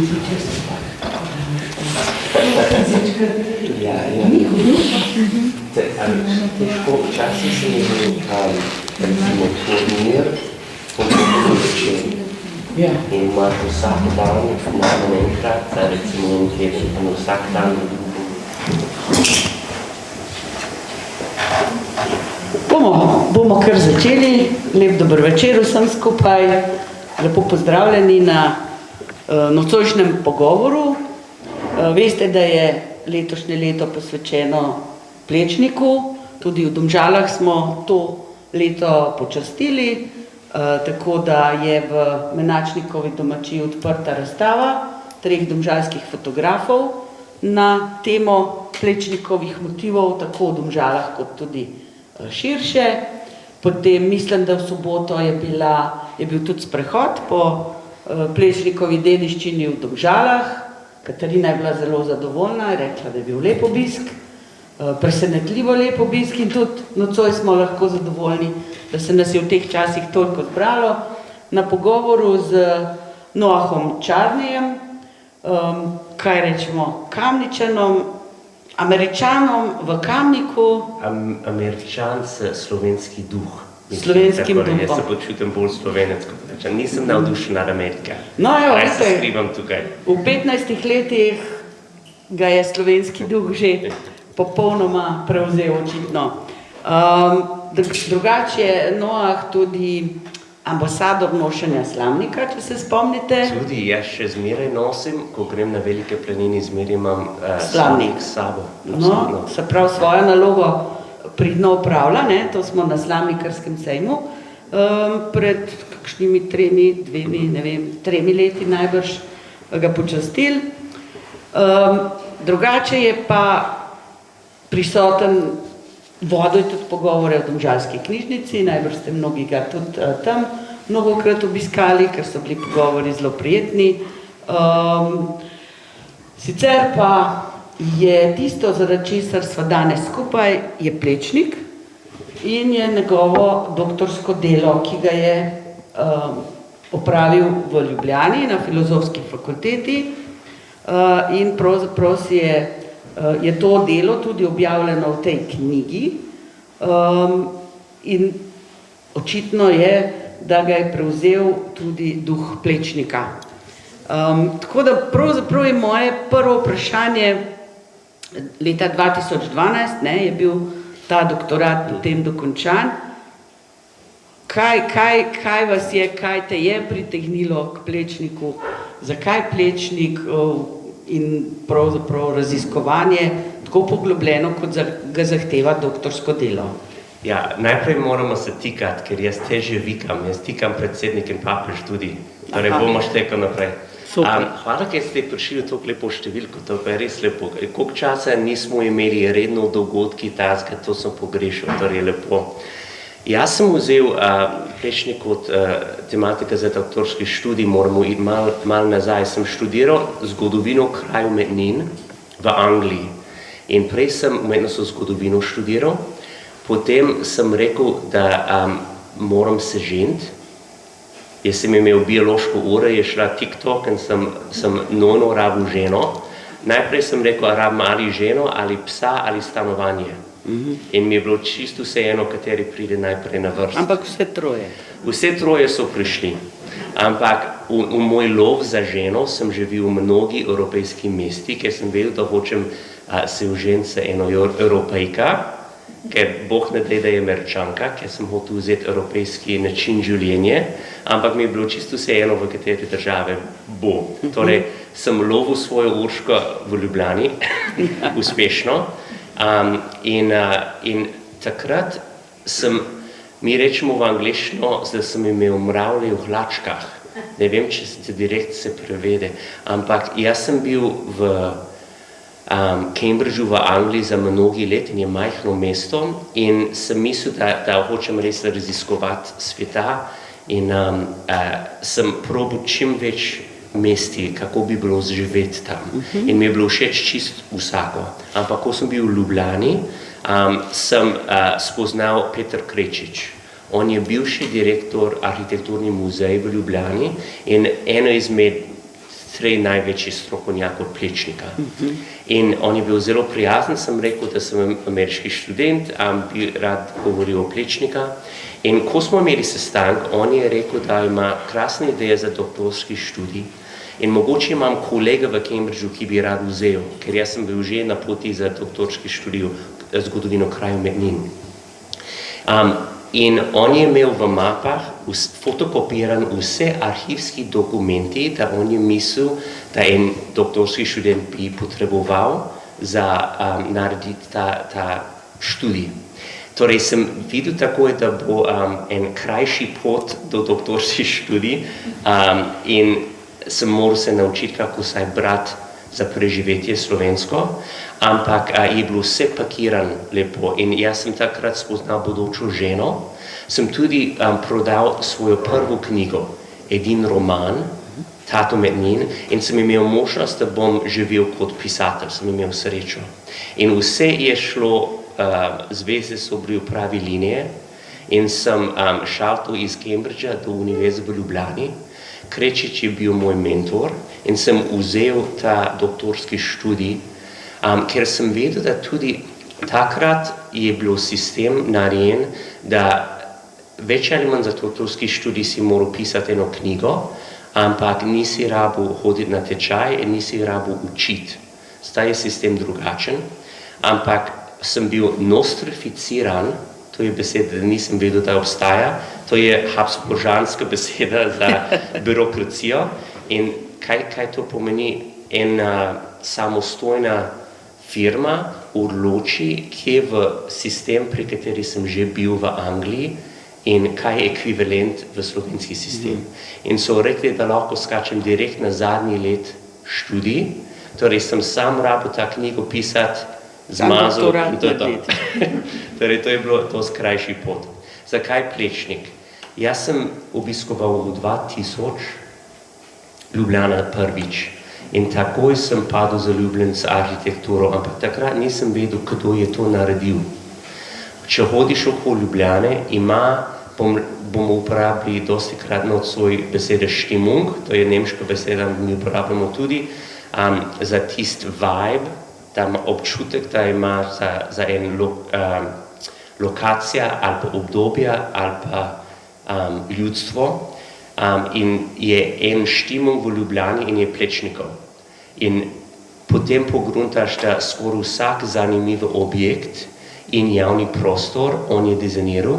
Ja. Težko, včasih sem imel recimo turnir po večer. In imaš vsak dan, najmanj enkrat, recimo en teden, in vsak dan Bomo kar začeli. Lep dober večer vsem skupaj. Lepo pozdravljeni na nocojšnjem pogovoru. Veste, da je letošnje leto posvečeno Plečniku. Tudi v Domžalah smo to leto počastili, tako da je v Menačnikovi domačiji odprta razstava 3 domžalskih fotografov na temo Plečnikovih motivov, tako v Domžalah kot tudi širše. Potem mislim, da v soboto je bil tudi sprehod po Plečnikovi dediščini v Domžalah. Katarina je bila zelo zadovoljna, je rekla, da je bil lep obisk, presenetljivo lep obisk in tudi nocoj smo lahko zadovoljni, da se nas je v teh časih toliko zbralo na pogovoru z Noahom Čarnejem, kaj rečemo, Kamničanom, Američanom v Kamniku. Američan s slovenski duh. Slovenskim duhom. Jaz se počutim bolj slovenec kot Američan. Nisem navdušen nad Amerika. No, jo, Kaj se skrivam tukaj? V 15 letih ga je slovenski duh že popolnoma prevzel očitno. Drugače je Noah tudi ambasador nošenja slamnika, če se spomnite. Tudi jaz še zmeraj nosim, ko grem na velike planine, zmeraj imam slamnik s sabo. No, se pravi svojo nalogo pridno upravlja, ne? To smo na slamnikarskem sejmu pred kakšnimi 3 leti najbrž ga počastili. Drugače je pa prisoten, vodil tudi pogovore o domžalski knjižnici, najbrž ste mnogi ga tudi tam mnogokrat obiskali, ker so bili pogovori zelo prijetni. Sicer pa je tisto, zaradi česar sva danes skupaj, je Plečnik in je njegovo doktorsko delo, ki ga je opravil v Ljubljani na Filozofski fakulteti in pravzaprav je to delo tudi objavljeno v tej knjigi in očitno je, da ga je prevzel tudi duh Plečnika. Tako da pravzaprav je moje prvo vprašanje leta 2012, je bil ta doktorat potem dokončan. Kaj vas je, kaj te je pritegnilo k Plečniku, zakaj Plečnik in pravzaprav raziskovanje tako poglobljeno, kot ga zahteva doktorsko delo? Ja, najprej moramo se tikati, ker jaz težje vikam, jaz tikam predsednik in papež tudi, torej bomo štekali naprej. Hvala, ker ste prišli v to lepo številko, to pa je res lepo. Koliko časa nismo imeli redno dogodki tazga, to sem pogrešal, torej je lepo. Jaz sem vzel Plečnik kot tematika za doktorski študij, moramo iti malo nazaj. Sem študiral zgodovino krajev Mednin v Angliji in prej sem umetnostno zgodovino študiral, potem sem rekel, da moram se ženiti. Jaz sem imel biološko uro, je šla TikTok in sem nujno rabil ženo. Najprej sem rekel, rabim ali ženo, ali psa, ali stanovanje. In mi je bilo čisto vseeno, kateri pride najprej na vrsto. Ampak vse troje? Vse troje so prišli. Ampak v moj lov za ženo sem živel v mnogi evropejski mesti, ker sem vedel, da hočem se oženiti s eno Evropejka, ker Bog ne dej, da je Američanka, ker sem hotel vzeti evropejski način življenja, ampak mi je bilo čisto vseeno, v kateri države bo. Torej, sem lovil svojo Urško v Ljubljani, uspešno, in takrat mi rečemo v angleščino, da sem imel mravlje v hlačkah. Ne vem, če se direkt se prevede, ampak jaz sem bil v Cambridgeu v Angliji za mnogi let in je majhno mesto in sem mislil, da hočem res raziskovati sveta in sem probal čim več mesti, kako bi bilo živeti tam. In mi je bilo všeč čist vsako. Ampak ko sem bil v Ljubljani, sem spoznal Peter Krečič. On je bivši direktor arhitekturni muzej v Ljubljani in eno izmed največji strokovnjak od Plečnika. In on je bil zelo prijazen, sem rekel, da sem ameriški študent, bi rad govoril o Plečnika. In ko smo imeli sestanek, on je rekel, da ima krasne ideje za doktorski študij in mogoče imam kolega v Cambridgeu, ki bi rad vzel, ker jaz sem bil že na poti za doktorski študij zgodovino krajev Mednin. In on je imel v mapah fotokopiran vse arhivski dokumenti, da on je mislil, da en doktorski študent bi potreboval za narediti ta študij. Torej sem videl takoj, da bo en krajši pot do doktorskih študij in sem moral se naučiti, kako saj brati za preživetje slovensko, ampak je bilo vse pakiran lepo in jaz sem takrat spoznal bodočo ženo, sem tudi prodal svojo prvo knjigo, edin roman, Tato Mednin, in sem imel možnost, da bom živel kot pisatelj, sem imel srečo. In vse je šlo, zveze so bile v pravi linije in sem šel tu iz Cambridgea do Univerze v Ljubljani. Krečič je bil moj mentor in sem vzel ta doktorski študij, ker sem vedel, da tudi takrat je bil sistem narejen, da več ali manj za doktorski študij si moral pisati eno knjigo, ampak nisi rabil hoditi na tečaj in nisi rabil učiti. Zdaj je sistem drugačen, ampak sem bil nostrificiran, to je beseda, da nisem vedel, da obstaja, to je habsburžanska beseda za birokracijo. In kaj to pomeni? Ena samostojna firma odloči, kje v sistem, pri kateri sem že bil v Angliji, in kaj je ekvivalent v slovenski sistem. In so rekli, da lahko skačem direkt na zadnji let študij, torej sem sam rabil ta knjigo pisati, zmazal in to je to. Torej, to je bilo to skrajši pot. Zakaj Plečnik? Jaz sem obiskoval v 2000 Ljubljana prvič in takoj sem padel zaljubljen z arhitekturo, ampak takrat nisem vedel, kdo je to naredil. Če hodiš okoli Ljubljane, bomo uporabili dostikrat nocoj besede Stimmung, to je nemška beseda, mi uporabljamo tudi, za tist vibe, ta občutek, da ima za en lokacija ali pa obdobja ali pa ljudstvo, in je en Stimmung v Ljubljani in je Plečnikov. In potem pogruntaš, da skoraj vsak zanimiv objekt in javni prostor on je dizajniral,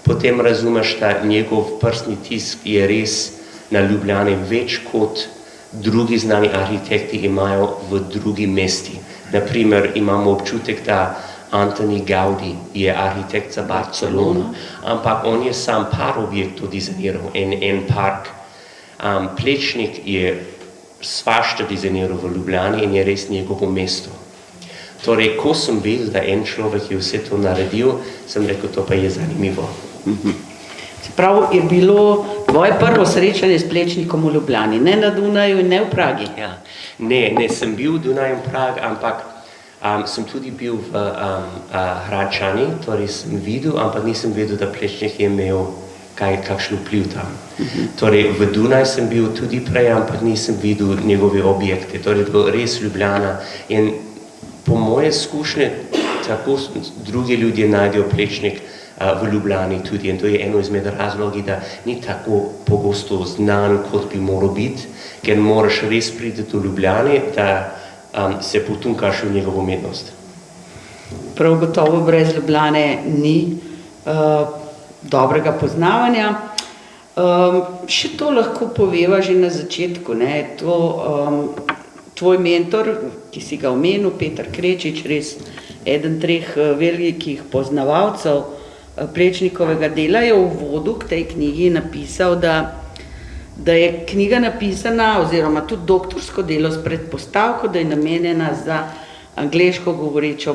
potem razumeš, da njegov prstni tisk je res na Ljubljani več kot drugi znani arhitekti imajo v drugi mesti. Naprimer, imamo občutek, da Antoni Gaudi je arhitekt za Barcelono, ampak on je sam par objektov dizajniral, en park. Plečnik je svašta dizajniral v Ljubljani in je res njegovo mesto. Torej, ko sem videl, da en človek je vse to naredil, sem rekel, to pa je zanimivo. Se pravi, je bilo tvoje prvo srečanje s Plečnikom v Ljubljani, ne na Dunaju in ne v Pragi? Ja. Ne sem bil v Dunaju in Prag, ampak sem tudi bil v Hradčani, torej sem videl, ampak nisem vedel, da Plečnik je imel kakšen vpliv tam. Torej, v Dunaju sem bil tudi prej, ampak nisem videl njegove objekte, torej bilo res Ljubljana. In po moje izkušnje, tako drugi ljudje najdejo Plečnik v Ljubljani tudi, in to je eno izmed razlogi, da ni tako pogosto znan, kot bi moral biti, ker moraš res priti do Ljubljane, da se potunkaš v njegovo umetnost. Prav gotovo brez Ljubljane ni dobrega poznavanja. Še to lahko poveva že na začetku, ne? Tvoj mentor, ki si ga omenil, Peter Krečič, res eden 3 velikih poznavalcev Plečnikovega dela, je v uvodu k tej knjigi napisal, da je knjiga napisana, oziroma tudi doktorsko delo s predpostavko, da je namenjena za angleško govorečo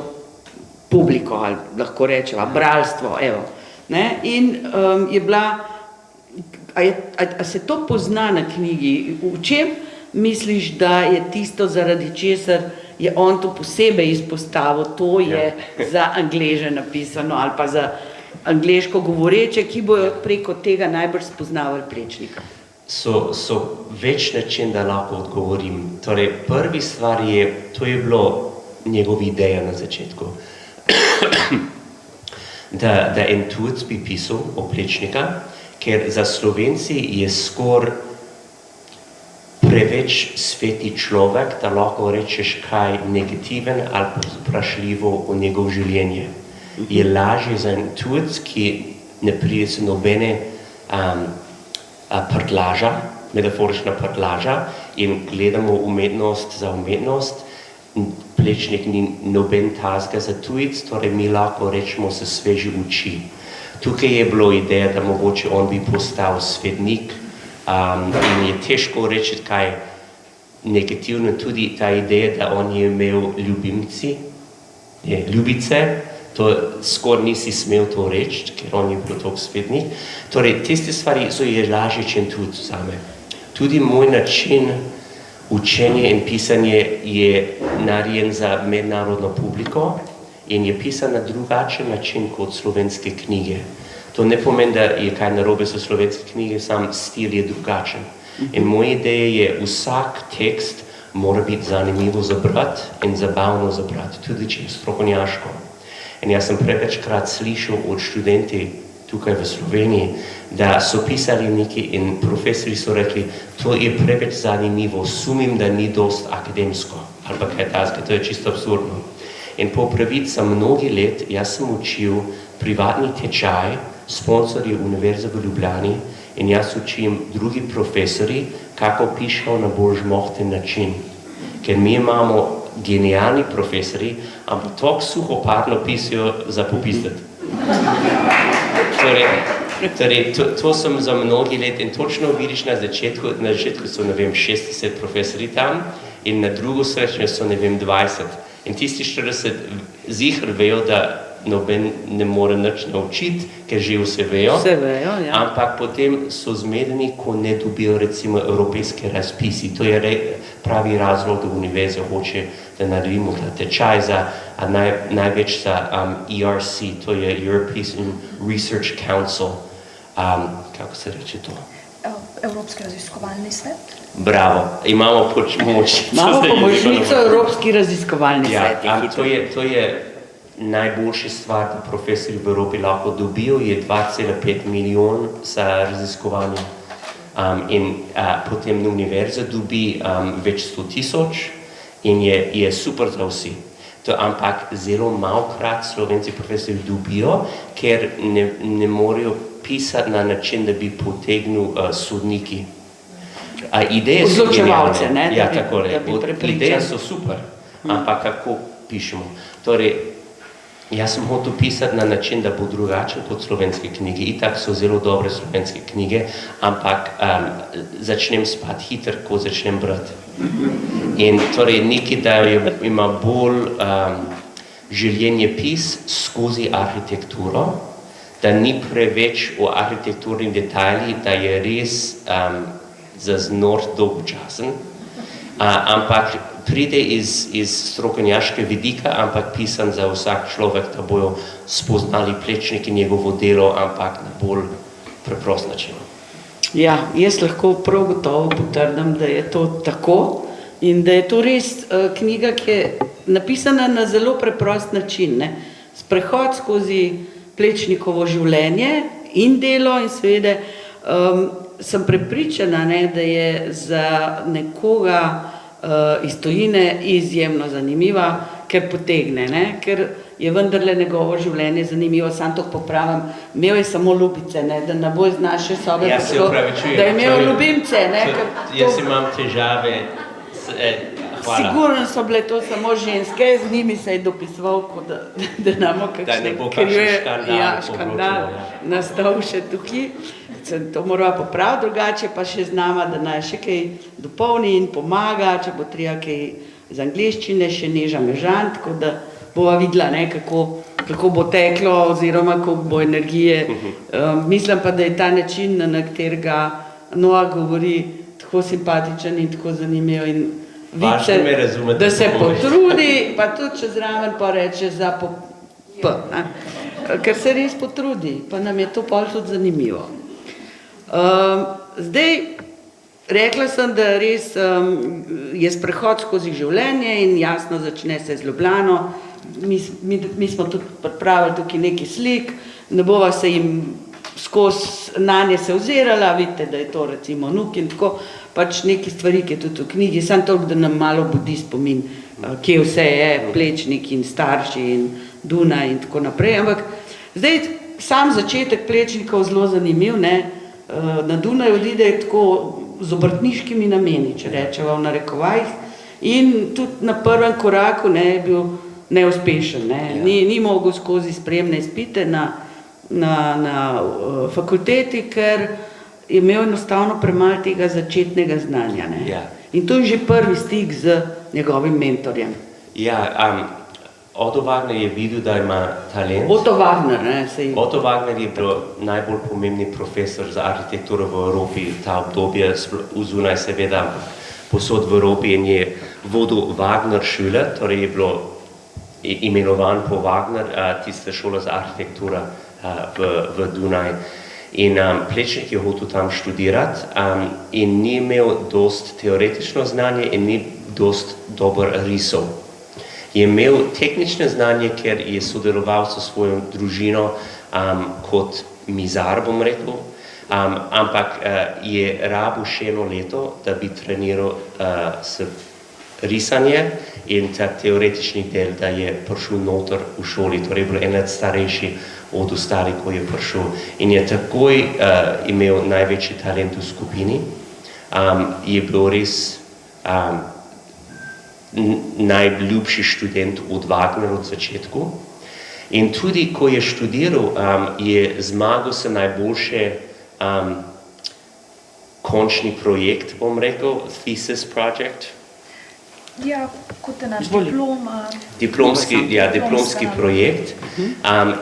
publiko, ali lahko rečeva, bralstvo, evo. Ne? In je bila, a se to pozna na knjigi? V čem misliš, da je tisto, zaradi česar je on to posebej izpostavil, to je za Angleže napisano, ali pa za angleško govoreče, ki bojo preko tega najbolj spoznavali Plečnika? so več način, da lahko odgovorim. Torej, prvi stvar je, to je bilo njegova ideja na začetku, da en tujec bi pisal o Plečnika, ker za Slovenci je skoraj preveč sveti človek, da lahko rečeš kaj negativen ali vprašljivo o njegov življenje. Je lažje za en tujec, ki ne pride se nobene prtlaža, metaforična prtlaža in gledamo umetnost za umetnost. Plečnik ni noben tazga za tujec, torej mi lahko rečemo se sveže oči. Tukaj je bilo ideja, da mogoče on bi postal svetnik in je težko reči kaj negativno, tudi ta ideja, da on je imel ljubice, to skoraj nisi smel to reči, ker on je bil toliko svetnik. Torej, tiste stvari so je lažje, če tudi vzame. Tudi moj način učenja in pisanja je narejen za mednarodno publiko in je pisan na drugačen način kot slovenske knjige. To ne pomeni, da je kaj narobe so slovenske knjige, sam stil je drugačen. In moja ideja je, vsak tekst mora biti zanimivo za brati in zabavno za brati, tudi če je strokovnjaško. In jaz sem prevečkrat slišal od študenti tukaj v Sloveniji, da so pisali nekaj in profesori so rekli, to je preveč zanimivo, sumim, da ni dost akademsko, ali pa kaj takega, to je čisto absurdno. In po pravici mnogi let, jaz sem učil privatni tečaj, sponzorji Univerze v Ljubljani in jaz učim drugi profesori, kako pišejo na bolj žmohten način. Ker mi imamo genialni profesori, ampak toliko suhoparno pisajo za popisati. Torej, to sem za mnogi let in točno vidiš na začetku so, ne vem, 60 profesori tam in na drugo srečanje so, ne vem, 20. In tisti 40 ziher vejo, da noben ne more nič naučiti, ker že vse vejo, ja. Ampak potem so zmedeni, ko ne dobijo recimo evropejske razpisi. To je pravi razlog, da univerza hoče, da naredimo tečaj za največ za ERC, to je European Research Council. Kako se reče to? Evropski raziskovalni svet. Bravo, imamo pomočnico. Imamo pomočnico Evropski raziskovalni svet. Ja, to je najboljša stvar, da profesori v Evropi lahko dobijo, je 2,5 milijon za raziskovanje. In potem univerza dobi več 100,000 in je super za vsi. Ampak zelo malokrat Slovenci profesori dobijo, ker ne morejo pisati na način, da bi potegnil sodniki. Odločevalce, ne? Ja, takole. Ideje so super, ampak kako pišemo? Torej, jaz sem hotel pisati na način, da bo drugačen kot slovenske knjige. Itak so zelo dobre slovenske knjige, ampak začnem spati hitro, ko začnem brati. In torej nekaj, da ima bolj življenje pis skozi arhitekturo, da ni preveč o arhitekturnih detaljih, da je res za znor dolgočasen, ampak pride iz strokovnjaške vidika, ampak pisan za vsak človek, da bojo spoznali Plečnik in njegovo delo, ampak na bolj preprost način. Ja, jaz lahko prav gotovo potrdim, da je to tako in da je to res knjiga, ki je napisana na zelo preprost način, ne? Sprehod skozi Plečnikovo življenje in delo in seveda sem prepričana, ne, da je za nekoga iz tujine izjemno zanimiva, ker potegne, ne? Ker je vendarle njegovo življenje zanimivo, sam to popravim, imel je samo ljubice, ne? Da ne bo iz naše sobe prišlo, da je imel ljubimce. Ne? Jaz imam težave, hvala. Sigurno so bile to samo ženske, z njimi se je dopisoval, da namo kakšne, ker je škandal nastal še tukaj. To morava popraviti, drugače pa še z nama, da naj še kaj dopolni in pomaga, če bo treba kaj z angleščine, še Neža Mežan, tako da bova videla, ne, kako bo teklo oziroma koliko bo energije. Mislim pa, da je ta način, na katerega Noa govori, tako simpatičen in tako zanimiv in Važno me razumete, da se potrudi, pa tudi če zraven pa reče za ker se res potrudi, pa nam je to pol tudi zanimivo. Zdaj, rekla sem, da res je sprehod skozi življenje in jasno začne se z Ljubljano. Mi smo tudi pripravili tukaj nekaj slik, ne bova se jim skozi nanje se ozirala, vidite, da je to recimo nuk in tako, pač neke stvari, ki je tudi v knjigi, samo toliko, da nam malo budi spomin, kje vse je, Plečnik in starši in Dunaj in tako naprej, ampak zdaj sam začetek Plečnikov zelo zanimiv, ne, na Dunaj odide tako z obrtniškimi nameni, če rečeva v narekovajih, in tudi na prvem koraku ne, je bil neuspešen, ne, ni mogel skozi sprejemne izpite na fakulteti, ker je imel enostavno premalo tega začetnega znanja, ne. In to je že prvi stik z njegovim mentorjem. Otto Wagner je videl, da ima talent. Otto Wagner, ne, Otto Wagner je bil najbolj pomembni profesor za arhitekturo v Evropi, ta obdobje vzunaj seveda posod v Evropi in je vodil Wagner šole, torej je bilo imenovan po Wagner, tista šola za arhitekturo v Dunaj. In Plečnik je hotel tam študirati in ni imel dost teoretično znanje in ni dost dober risov. Je imel tehnično znanje, ker je sodeloval s svojo družino kot mizar, bom rekel, ampak je rabil še eno leto, da bi treniral s risanje in ta teoretični del, da je prišel noter v šoli, torej je bil en let starejši od ostalih, ko je prišel. In je takoj imel največji talent v skupini, je bil res najljubši študent od Wagner od začetku. In tudi, ko je študiral, je zmagal se najboljše končni projekt, bom rekel, thesis project. Ja, kot je naš diploma. Diplomski projekt.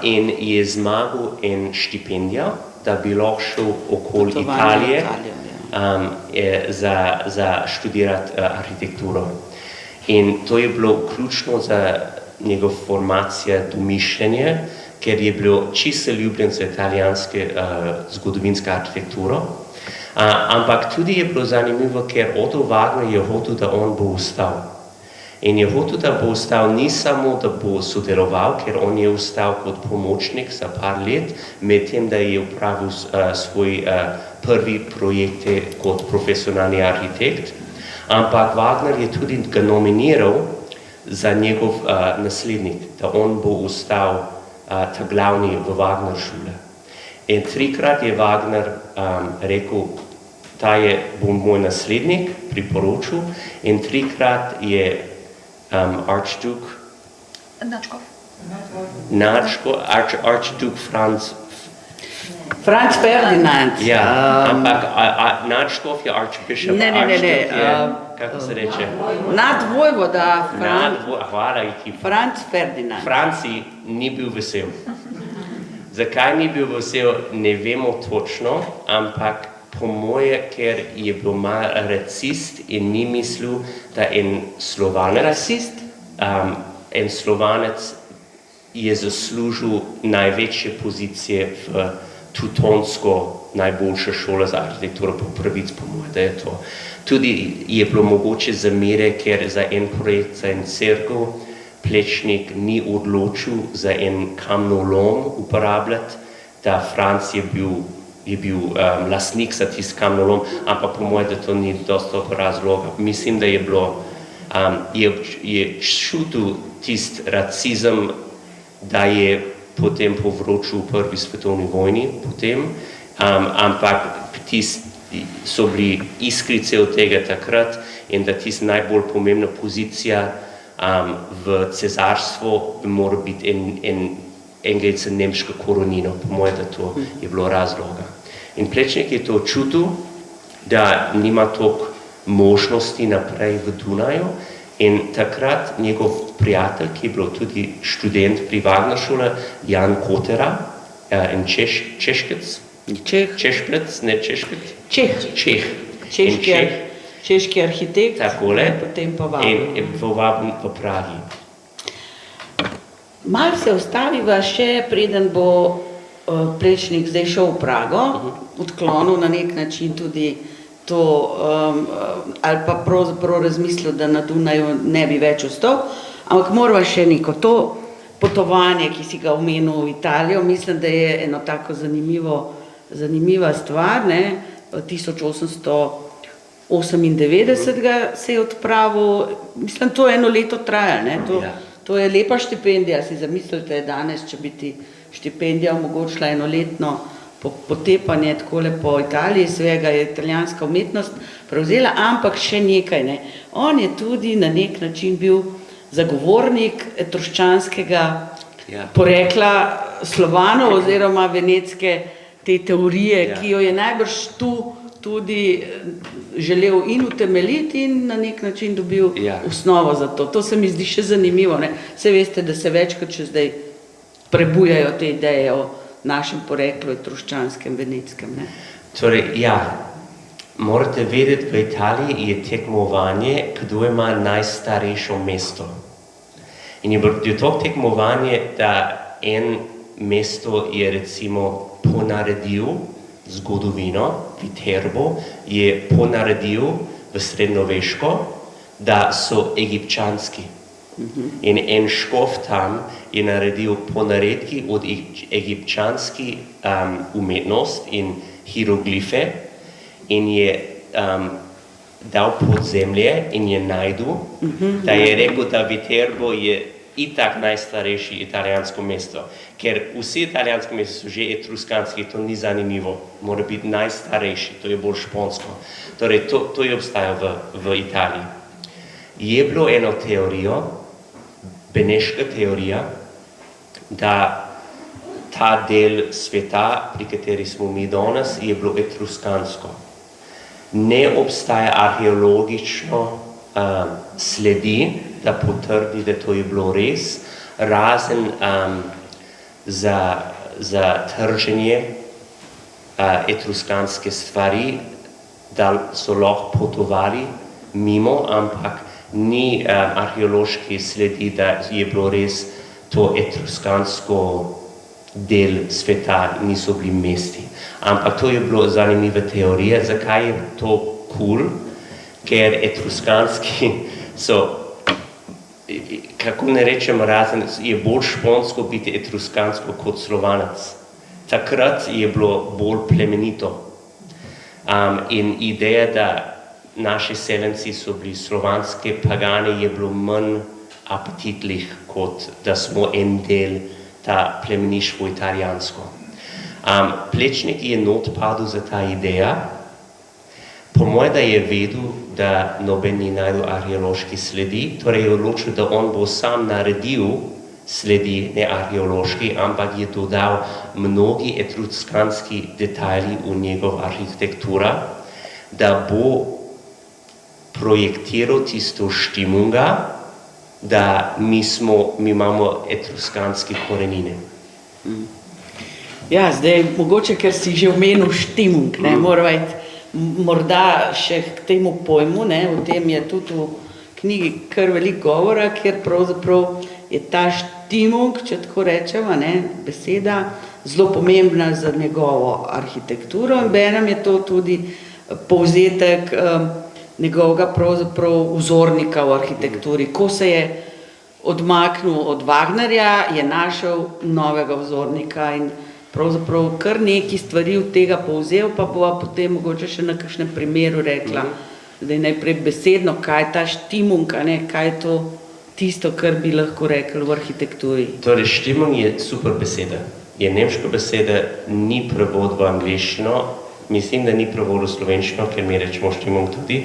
In je zmagal en štipendijo, da bi lahko šel okoli Italije za študirati arhitekturo. In to je bilo ključno za njegov formacijo domišljenja, ker je bilo čisto ljubljen za italijanske zgodovinsko arhitekturo. Ampak tudi je bilo zanimivo, ker Otto Wagner je hotel, da on bo ostal. In je hotel, da bo ostal ni samo, da bo sodeloval, ker on je ostal kot pomočnik za par let, medtem da je upravil svoj prvi projekte kot profesionalni arhitekt. Ampak Wagner je tudi ga nominiral za njegov naslednik, da on bo ostal ta glavni v Wagner šole. In 3-krat je Wagner rekel, ta bo moj naslednik, priporočil, in 3-krat je Archduke Archduke Franz Ferdinand. Ampak nadškof je archbishop. Ne. Kako se reče? Nadvojvoda Franz Ferdinand. Franci ni bil vesel. Zakaj ni bil vesel, ne vemo točno, ampak po moje, ker je bil mal racist in ni mislil, da en Slovanec je zaslužil največje pozicije v teutonsko najboljša šola za arhitekturo po pravic, po moje, da je to. Tudi je bilo mogoče zamere, ker za en projekt, za en cerkev, Plečnik ni odločil za en kamnolom uporabljati, da Franc je bil lastnik za tisti kamnolom, ampak po moje, da to ni dosta razloga. Mislim, da je bilo, je čutil tisti racizem, da je potem povzročil v prvi svetovni vojni, ampak so bili iskrice od tega takrat in da tista najbolj pomembna pozicija v cesarstvu mora biti engelca nemška koronina, po moje, da to je bilo razloga. In Plečnik je to čutil, da nima toliko možnosti naprej v Dunaju in takrat njegov prijatelj, ki je bil tudi študent pri Wagner šole, Jan Kotera, in Češki arhitekt, takole, potem pa Wagner. In povabljen v Pragi. Malo se ustaviva še, preden bo Plečnik zdaj šel v Prago, odklonil na nek način tudi to, ali pa pravzaprav razmislil, da na Dunaju ne bi več ostal, ampak morava še neko to potovanje, ki si ga omenil v Italijo, mislim, da je eno tako zanimiva stvar, ne, 1898 se je odpravil, mislim, to eno leto traja, ne, to je lepa štipendija, si zamislite danes, če bi ti štipendija omogočila enoletno potepanje takole po Italiji, svega je italijanska umetnost prevzela, ampak še nekaj, ne. On je tudi na nek način bil zagovornik etruščanskega porekla Slovanov oziroma venetske te teorije, ki jo je najbrž tu tudi želel in utemeljiti in na nek način dobil osnovo za to. To se mi zdi še zanimivo, ne. Saj veste, da se večkrat še zdaj prebujajo te ideje o našem poreklu etruščanskem, venetskem, ne. Torej, morate vedeti, v Italiji je tekmovanje, kdo ima najstarejšo mesto. In je bilo to tekmovanje, da en mesto je recimo ponaredil zgodovino, Viterbo je ponaredil v srednjeveško, da so egipčanski. In en škof tam je naredil ponaredki od egipčanski umetnost in hieroglife in je dal podzemlje in je najdel, da je rekel, da Viterbo je itak najstarejši italijansko mesto, ker vsi italijansko mesto so že etruskanski, to ni zanimivo, mora biti najstarejši, to je bolj šponsko. Torej, to je obstajalo v Italiji. Je bilo eno teorijo, beneška teorija, da ta del sveta, pri kateri smo mi danes, je bilo etruskansko. Ne obstaja arheologično sledi, da potrdi, da to je bilo res, razen za trženje etruskanske stvari, da so lahko potovali mimo, ampak ni arheološki sledi, da je bilo res to etruskansko del sveta, niso bili mesti. Ampak to je bilo zanimiva teorija. Zakaj je to cool? Ker etruskanski so, kako ne rečem, razen je bolj šponsko biti etruskansko kot Slovanec. Takrat je bilo bolj plemenito. In ideja, da naši seljenci so bili slovanske pagani, je bilo manj apetitlih, kot da smo en del ta plemeništvo italijansko. Plečnik je not padel za ta ideja, po moje, da je vedel, da noben ni najdel arheološki sledi, torej je odločil, da on bo sam naredil sledi, ne arheološki, ampak je dodal mnogi etruskanski detajli v njegov arhitektura, da bo projektiral tisto štimunga, da mi imamo etruskanske korenine. Ja, zdaj, mogoče, ker si že omenil štimung, ne, morava iti morda še k temu pojmu, ne, o tem je tudi v knjigi kar veliko govora, ker pravzaprav je ta štimung, če tako rečemo, ne, beseda, zelo pomembna za njegovo arhitekturo in benem je to tudi povzetek njegovega pravzaprav vzornika v arhitekturi. Ko se je odmaknil od Wagnerja, je našel novega vzornika in pravzaprav kar neki stvari od tega povzel, pa bova potem mogoče še na kakšnem primeru rekla, zdaj najprej besedno, kaj je ta štimung, kaj je to tisto, kar bi lahko rekli v arhitekturi. Torej, štimung je super beseda. Je nemška beseda, ni prevod v angliščino, mislim, da ni prevod v slovenščino, ker mi rečemo štimung tudi.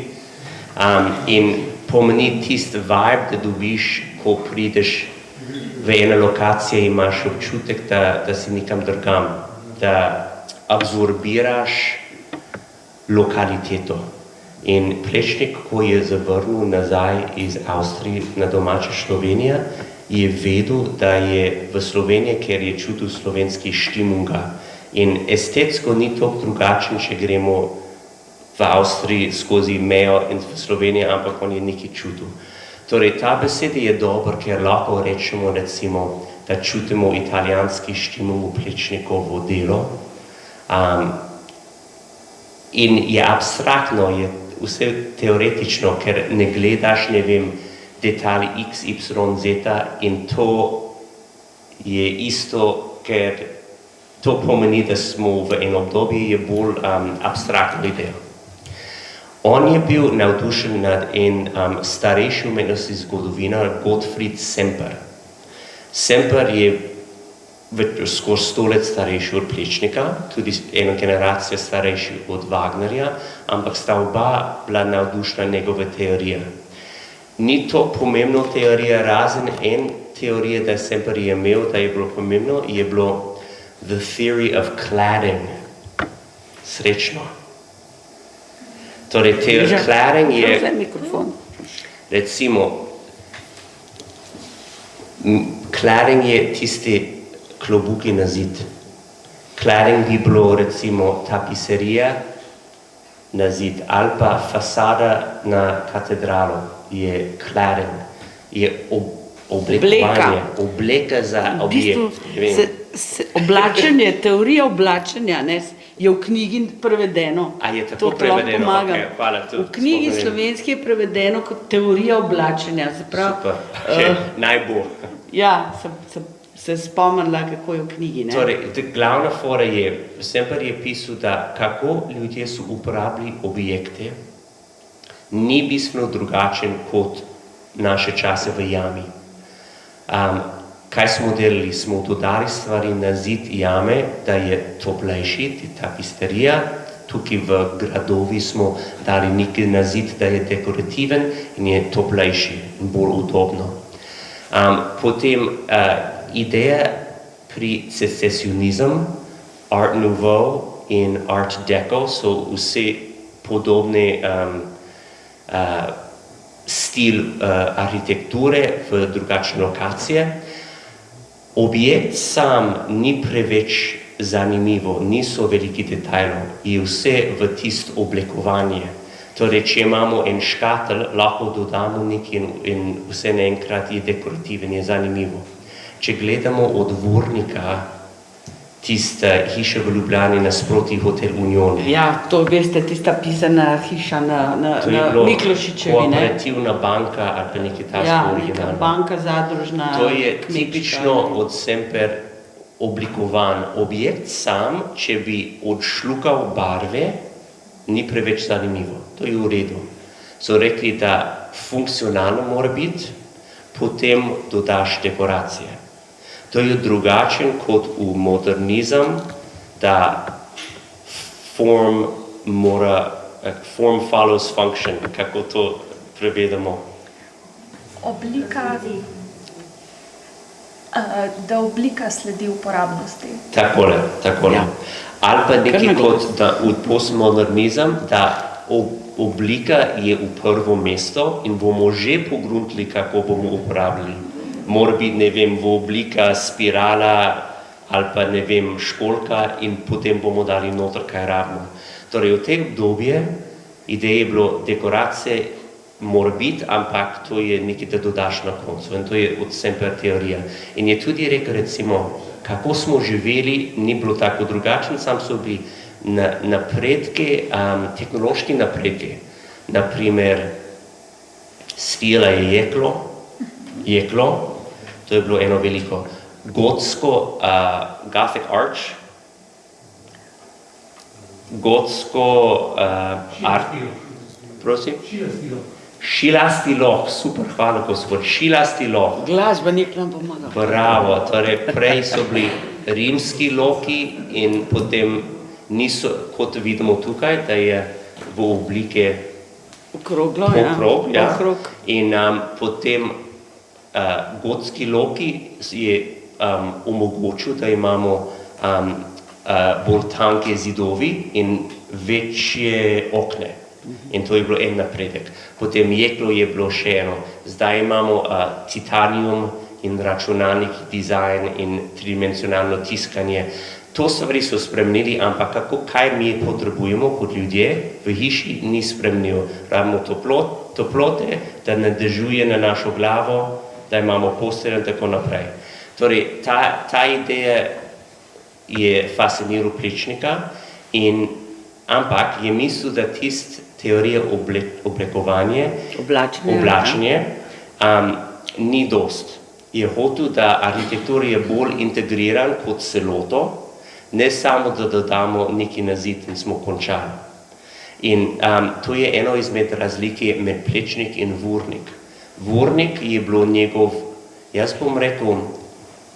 In pomeni tisti vibe, da dobiš, ko prideš v eno lokacijo, imaš občutek, da si nekam drugam, da absorbiraš lokaliteto. In Plečnik, ko je zavrnil nazaj iz Avstrije na domača Slovenija, je vedel, da je v Sloveniji, ker je čutil slovenski štimunga. In estetsko ni toliko drugačen, če gremo v Avstriji skozi mejo in v Sloveniji, ampak on je nekaj čutil. Torej, ta beseda je dobra, ker lahko rečemo, recimo, da čutimo italijanski štimung v Plečnikovo delo. In je abstraktno, je vse teoretično, ker ne gledaš, ne vem, detalji X, Y, Z in to je isto, ker to pomeni, da smo v en obdobju, je bolj abstraktno idejo. On je bil navdušen nad en starejši umetnostni zgodovinar Gottfried Semper. Semper je skoraj 100 let starejši od Plečnika, tudi ena generacija starejši od Wagnerja, ampak sta oba bila navdušena njegove teorije. Ni to pomembno teorija, razen en teorije, da Semper je imel, da je bilo pomembno, je bilo the theory of cladding. Srečno. Torej, cladding je, recimo, cladding je tisti klobuki na zid. Cladding bi bilo, recimo, tapiserija na zid, ali pa fasada na katedralo je cladding, je oblikovanje, obleka za objekt. Oblačenje, teorija oblačenja, ne, je v knjigi prevedeno. A je tako prevedeno? Okay, hvala. V knjigi slovenski je prevedeno kot teorija oblačenja. Super, najbolj. Ja, se spomnila, kako je v knjigi. Ne? Torej, glavna fora je, Semper je pisal, da kako ljudje so uporabljali objekte, ni bistveno drugačen kot naše čase v jami. Kaj smo delali? Smo dodali stvari na zid jame, da je toplejši, tapisterija. Tukaj v gradovi smo dali nekaj na zid, da je dekorativen in je toplejši in bolj udobno. Potem ideja pri secesionizem, Art Nouveau in Art Deco so vse podobne stil arhitekture v drugačne lokacije. Objekt sam ni preveč zanimivo, niso veliki detajlov, je vse v tisto oblikovanje. Torej, če imamo en škatel, lahko dodamo nekaj in vse naenkrat je dekorativen, je zanimivo. Če gledamo od Dvornika, tista hiša v Ljubljani nasproti Hotel Union. Ja, to veste, tista pisana hiša na Miklošičevi, ne? Kooperativna banka ali pa nekaj tasega originalno. Ja, banka zadružna. To je tipično od Semper oblikovan objekt sam, če bi odšlukal barve, ni preveč zanimivo. To je v redu. So rekli, da funkcionalno mora biti, potem dodaš dekoracije. To je drugačen kot v modernizem, da form follows function, kako to prevedemo. Da oblika sledi uporabnosti. Takole. Ja. Ali pa nekaj kot da v postmodernizem, da oblika je v prvo mesto in bomo že pogruntali, kako bomo uporabljali. Mora biti, ne vem, v oblika spirala ali pa, ne vem, školjka in potem bomo dali noter, kaj rabimo. Torej, v tem obdobju ideje je bilo dekoracije mora biti, ampak to je nekaj, da dodaš na koncu in to je od Semper teorija. In je tudi rekel, recimo, kako smo živeli, ni bilo tako drugačno, sam so bili napredke, tehnološki napredke. Naprimer, svila je jeklo, to je bilo eno veliko gotsko, Gothic arch, gotsko art. Prosim? Šilasti loh, super, hvala gospod, šilasti loh. Glasbenik nam pomaga. Bravo, torej prej so bili rimski loki in potem niso, kot vidimo tukaj, da je v oblike okroglo, ja. In potem gotski loki je omogočil, da imamo bolj tanke zidovi in večje okne. In to je bilo en napredek. Potem jeklo je bilo še eno. Zdaj imamo titanium in računalnik, dizajn in tridimenzionalno tiskanje. To stvari so spremenili, ampak kaj mi potrebujemo kot ljudje, v hiši ni spremenil. Rabimo toplote, da ne dežuje na našo glavo, da imamo posteljo in tako naprej. Torej, ta ideja je fascinirala Plečnika in Ampak je mislil, da teorija oblačenje ni dost. Je hotel, da arhitektura je bolj integriran kot celoto, ne samo, da dodamo neki na zid in smo končali. In to je eno izmed razlike med Plečnik in Vurnik. Vurnik je bilo njegov, jaz bom rekel,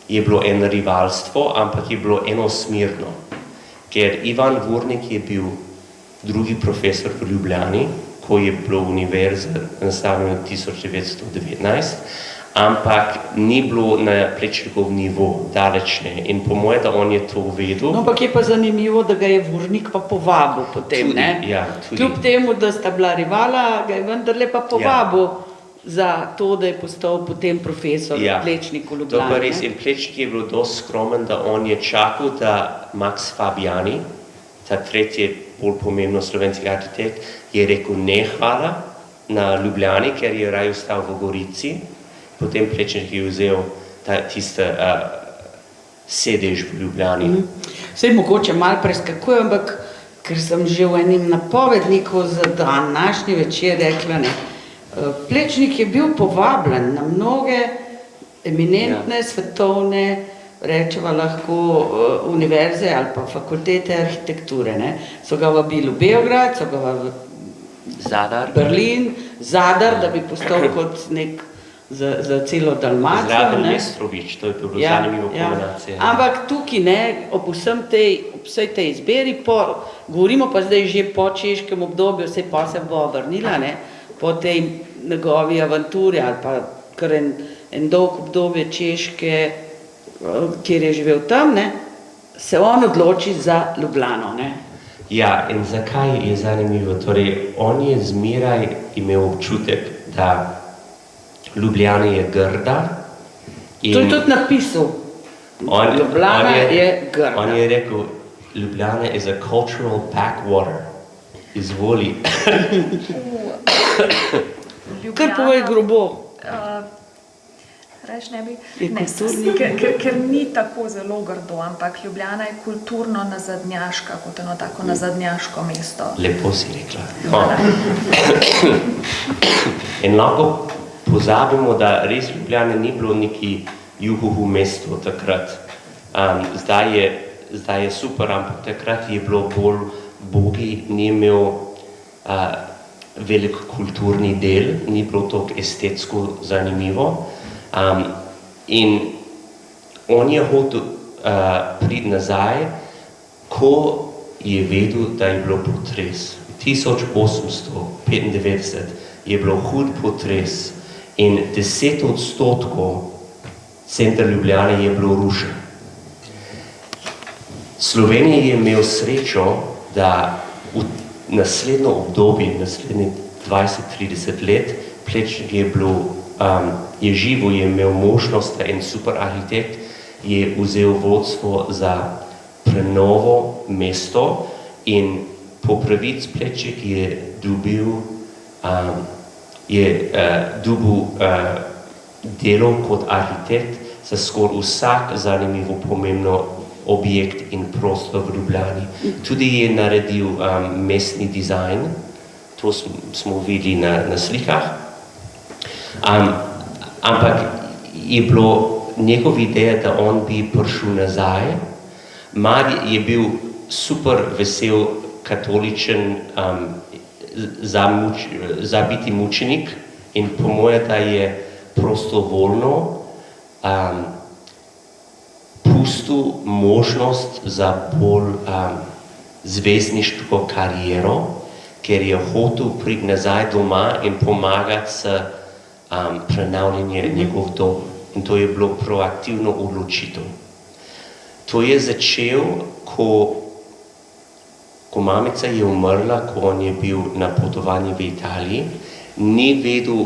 je bilo eno rivalstvo, ampak je bilo enosmerno. Ker Ivan Vurnik je bil drugi profesor v Ljubljani, ko je bilo univerza nastavljeno 1919, ampak ni bilo na Plečnikov nivo, daleč ne. In po moje, da on je to vedel. No, ampak je pa zanimivo, da ga je Vurnik pa povabil potem, tudi, ne? Ja, tudi. Kljub temu, da sta bila rivala, ga je vendarle pa povabil za to, da je postal potem profesor v Plečniku Ljubljani. To pa res, in Plečnik je bil dosti skromen, da on je čakal, da Max Fabiani, ta tretji bolj pomembno slovenski arhitekt, je rekel ne hvala na Ljubljani, ker je raje ostal v Gorici. Potem Plečnik je vzel tiste sedež v Ljubljani. Sej mogoče malo preskakujem, ampak ker sem že v enem napovedniku za današnji večer rekla, ne, Plečnik je bil povabljen na mnoge eminentne svetovne, rečeva lahko, univerze ali pa fakultete arhitekture, ne. So ga vabili v Beograd, so ga v Berlin, Zadar, da bi postal kot nek za celo Dalmacijo. Zraven Lestrovič, to je bilo zanimivo kombinacija. Ampak tukaj, ne, ob vsej tej izbiri, govorimo pa zdaj že po češkem obdobju, vse pa se bo vrnila, ne, po tej njegovi avanturi ali pa kar en dolg obdobje Češke, kjer je živel tam, ne, se on odloči za Ljubljano, ne. Ja, in zakaj je zanimivo? Torej, on je zmeraj imel občutek, da Ljubljana je grda. To je tudi napisal. Ljubljana je grda. On je rekel, Ljubljana is a cultural backwater. Izvoli. Kar povej grobo. Reč ne bi, ker ni tako zelo grdo, ampak Ljubljana je kulturno nazadnjaška, kot eno tako nazadnjaško mesto. Lepo si rekla. In lahko pozabimo, da res Ljubljana ni bilo neki juhuhu mesto takrat. Zdaj je super, ampak takrat je bilo bolj bogi, ni imel velik kulturni del, ni bilo toliko estetsko zanimivo. In on je hotel priti nazaj, ko je vedel, da je bilo potres. 1895 je bilo hud potres in 10% centra Ljubljane je bilo rušen. Slovenija je imel srečo, da v naslednjo obdobje, naslednjih 20-30 let, Plečnik je živo, je imel možnost, da en super arhitekt je vzel vodstvo za prenovo mesto in po pravic Plečnik je dobil delo kot arhitekt za skoraj vsak zanimivo pomembno objekt in prostor v Ljubljani. Tudi je naredil mestni dizajn, to smo videli na slikah. Ampak je bilo njegova ideja, da on bi prišel nazaj. Mar je bil super vesel katoličen za biti mučenik in po moje, da je prostovoljno pustil možnost za bolj zvezdniško kariero, ker je hotel priti nazaj doma in pomagati s prenavljanje njegov dom. In to je bilo proaktivno odločitev. To je začel, ko mamica je umrla, ko on je bil na potovanju v Italiji, ni vedel,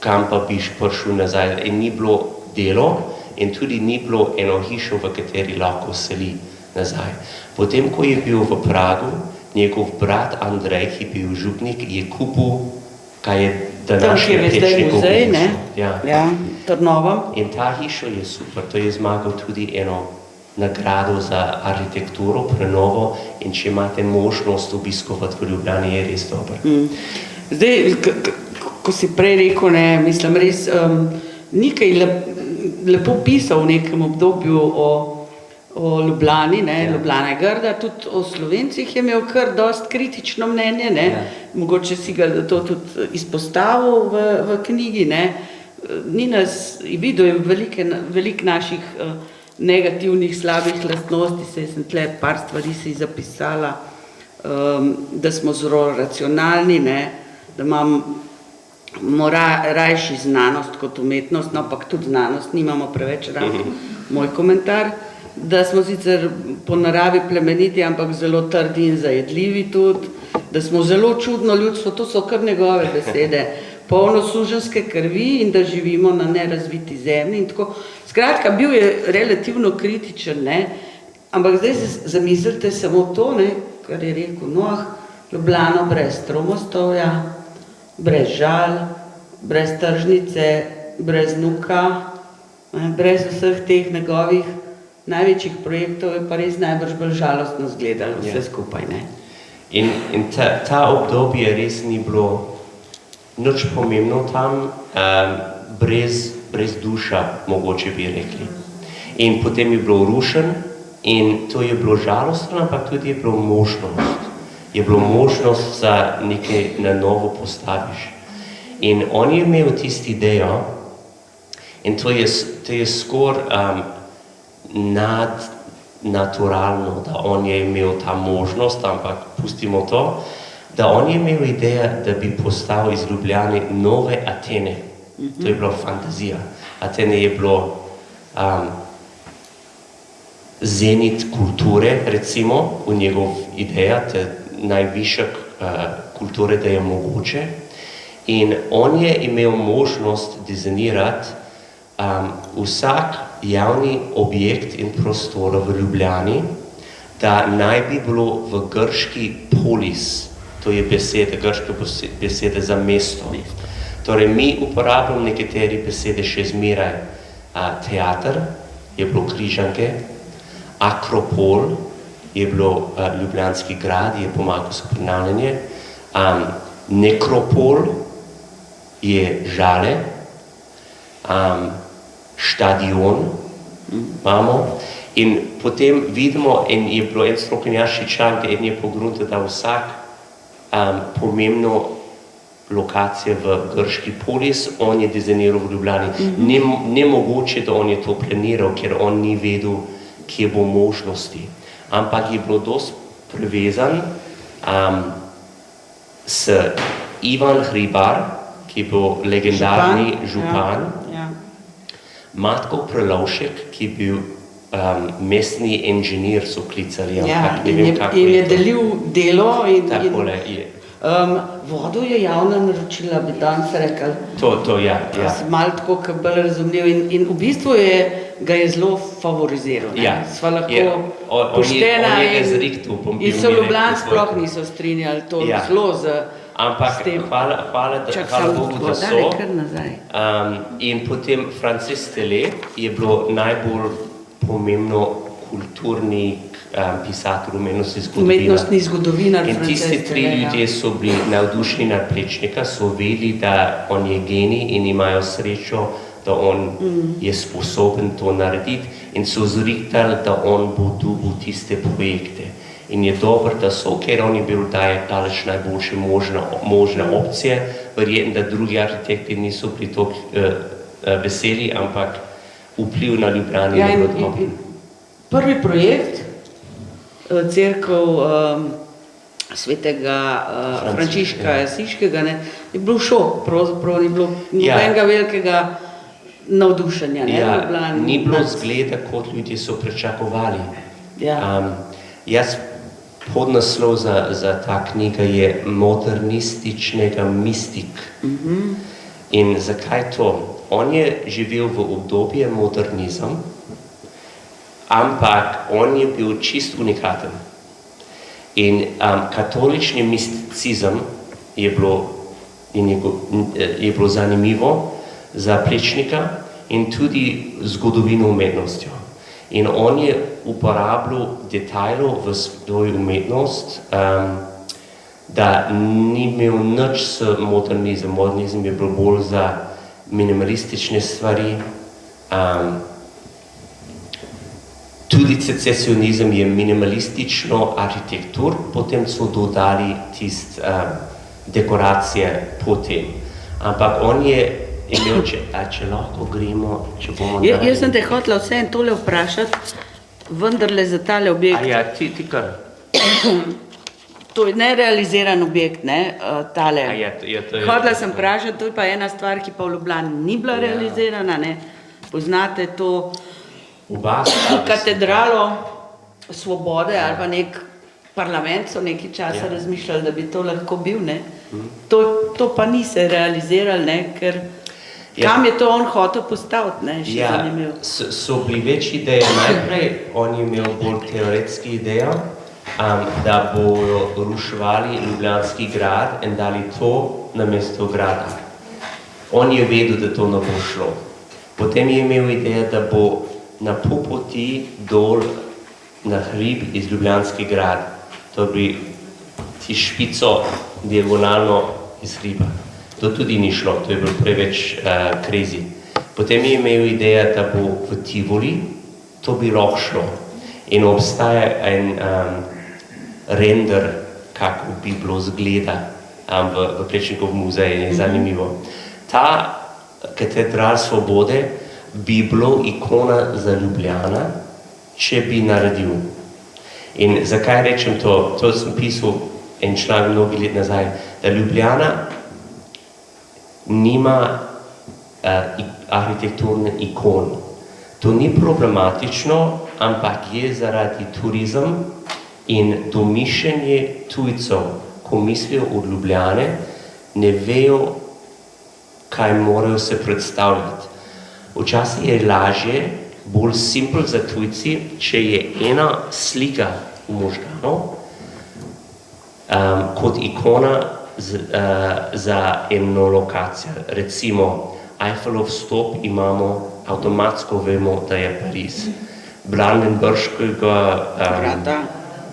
kam pa bi prišel nazaj in ni bilo delo in tudi ni bilo eno hišo, v kateri lahko seli nazaj. Potem, ko je bil v Pragu, njegov brat Andrej, ki je bil župnik, je kupil, kaj je današnji Plečnikov muzej, ne? Ja, Trnovo. In ta hiša je super, to je zmagal tudi eno nagrado za arhitekturo, prenovo in če imate možnost obiskovati v Ljubljani, je res dobro. Zdaj, ko si prej rekel, ne, mislim res, nekaj lepo pisal v nekem obdobju o Ljubljani, ne, Ljubljana je grda, tudi o Slovencih je imel kar dost kritično mnenje, ne, mogoče si ga to tudi izpostavil v knjigi, ne, ni nas, videl je veliko naših negativnih, slabih lastnosti, sem tle par stvari si zapisala, da smo zelo racionalni, ne, da imamo rajši znanost kot umetnost, no, ampak tudi znanost nimamo preveč radi, moj komentar, da smo sicer po naravi plemeniti, ampak zelo trdi in zajedljivi tudi, da smo zelo čudno ljudstvo, to so kar njegove besede, polno suženjske krvi in da živimo na nerazviti zemlji in tako. Skratka, bil je relativno kritičen, ne, ampak zdaj zamislite samo to, ne, kar je rekel Noah, Ljubljano brez Tromostovja, brez Žal, brez tržnice, brez Nuka, brez vseh teh njegovih največjih projektov, je pa res najbrž bolj žalostno izgledalo vse skupaj, ne. In ta obdobje res ni bilo nič pomembno tam, brez duša, mogoče bi rekli. In potem je bilo rušen in to je bilo žalostno, ampak tudi je bilo možnost. Je bilo možnost, da nekaj na novo postaviš. In on je imel tisto idejo, in to je skoraj nadnaturalno, da on je imel ta možnost, ampak pustimo to, da on je imel idejo, da bi postavil iz Ljubljane nove Atene. To je bila fantazija. Atene je bilo zenit kulture, recimo, v njegov ideja, te najvišek kulture, da je mogoče. In on je imel možnost dizajnirati vsak javni objekt in prostor v Ljubljani, da naj bi bilo v grški polis, to je beseda, grška beseda za mesto. Torej, mi uporabljamo nekatere besede še zmeraj. Teater je bilo Križanke, Akropol je bilo Ljubljanski grad, je pomagal za prenavljanje, Nekropol je Žale, Štadion imamo in potem vidimo, in je bilo en strokovnjaški članek, en je pogruntal, da vsak pomembno lokacije v grški polis, on je dizajniral v Ljubljani. Nemogoče, da on je to planiral, ker on ni vedel, kje bo možnosti. Ampak je bilo dosti prevezan s Ivan Hribar, ki je bil legendarni župan, Matko Prelovšek, ki je bil mestni inženir, so klicali. In je delil delo in vodo je javno naročila, bi danes rekli. To, ja. Malo tako, kar bolj razumljiv in v bistvu ga je zelo favoriziral. Sva lahko poštena in se v Ljubljani sploh niso strinjali to zelo s tem. Ampak hvala Bogu, da so. In potem Francis Tele je bilo najbolj pomembno kulturni pisatelj umetnostni zgodovinar. In tisti tri ljudje so bili navdušeni nad Plečnika, so vedeli, da on je genij in imajo srečo, da on je sposoben to narediti in so zrihtali, da on bo dobil tiste projekte. In je dobro, da so, ker on je bil daleč najboljše možne opcije, verjetno, da drugi arhitekti niso bili toliko veseli, ampak vpliv na Ljubljani je bilo dobro. Prvi projekt, cerkev svetega Frančiška Asiškega, je bil šok, pravzaprav ni bilo nobenega velikega navdušenja. Ni bilo zgleda, kot ljudje so pričakovali. Podnaslov za ta knjiga je Modernističnega mistik. In zakaj to? On je živel v obdobje modernizem, ampak on je bil čist unikaten. In katolični misticizem je bilo zanimivo za Plečnika in tudi zgodovino umetnostjo. In on je uporabljal detajlov v svojo umetnost, da ni imel nič s modernizem. Modernizem je bil bolj za minimalistične stvari. Tudi secesionizem je minimalistično arhitektur, potem so dodali dekoracije potem. Ampak on je imel, če lahko gremo, če bomo... Jaz sem te hotela vse tole vprašati, vendarle za tale objekt. Ja, ti kar. To je nerealiziran objekt, ne, tale. Hotela sem to. vprašati, to je pa ena stvar, ki pa v Ljubljani ni bila realizirana, ne. Poznate to katedralo Svobode ali pa nek parlament so nekaj časa razmišljali, da bi to lahko bil, ne. To pa ni se realizirali, ne, ker kam je to on hotel postaviti, ne, še zanimivo. So bili več ideje najprej, on je imel bolj teoretski idejo, da bojo ruševali Ljubljanski grad in dali to na mesto grada. On je vedel, da to ne bo šlo. Potem je imel idejo, da bo na poti dol na hrib iz Ljubljanski grad. To bi ti špico diagonalno iz hriba. To tudi ni šlo, to je bilo preveč crazy. Potem je imel idejo, da bo v Tivoli, to bi lahko šlo. In obstaja en render, kako bi bilo zgleda v Plečnikov muzeju, je zanimivo. Ta katedral Svobode bi bilo ikona za Ljubljana, če bi naredil. In zakaj rečem to? To sem pisal en članek mnogi let nazaj, da Ljubljana nima arhitekturne ikon. To ni problematično, ampak je zaradi turizem in domišljenje tujcev, ko mislijo od Ljubljane, ne vejo, kaj morajo se predstavljati. Včasih je lažje, bolj simpel za tujci, če je ena slika v možganu, kot ikona za eno lokacijo. Recimo, Eiffelov stop imamo, avtomatsko vemo, da je Pariz. Brandenburškega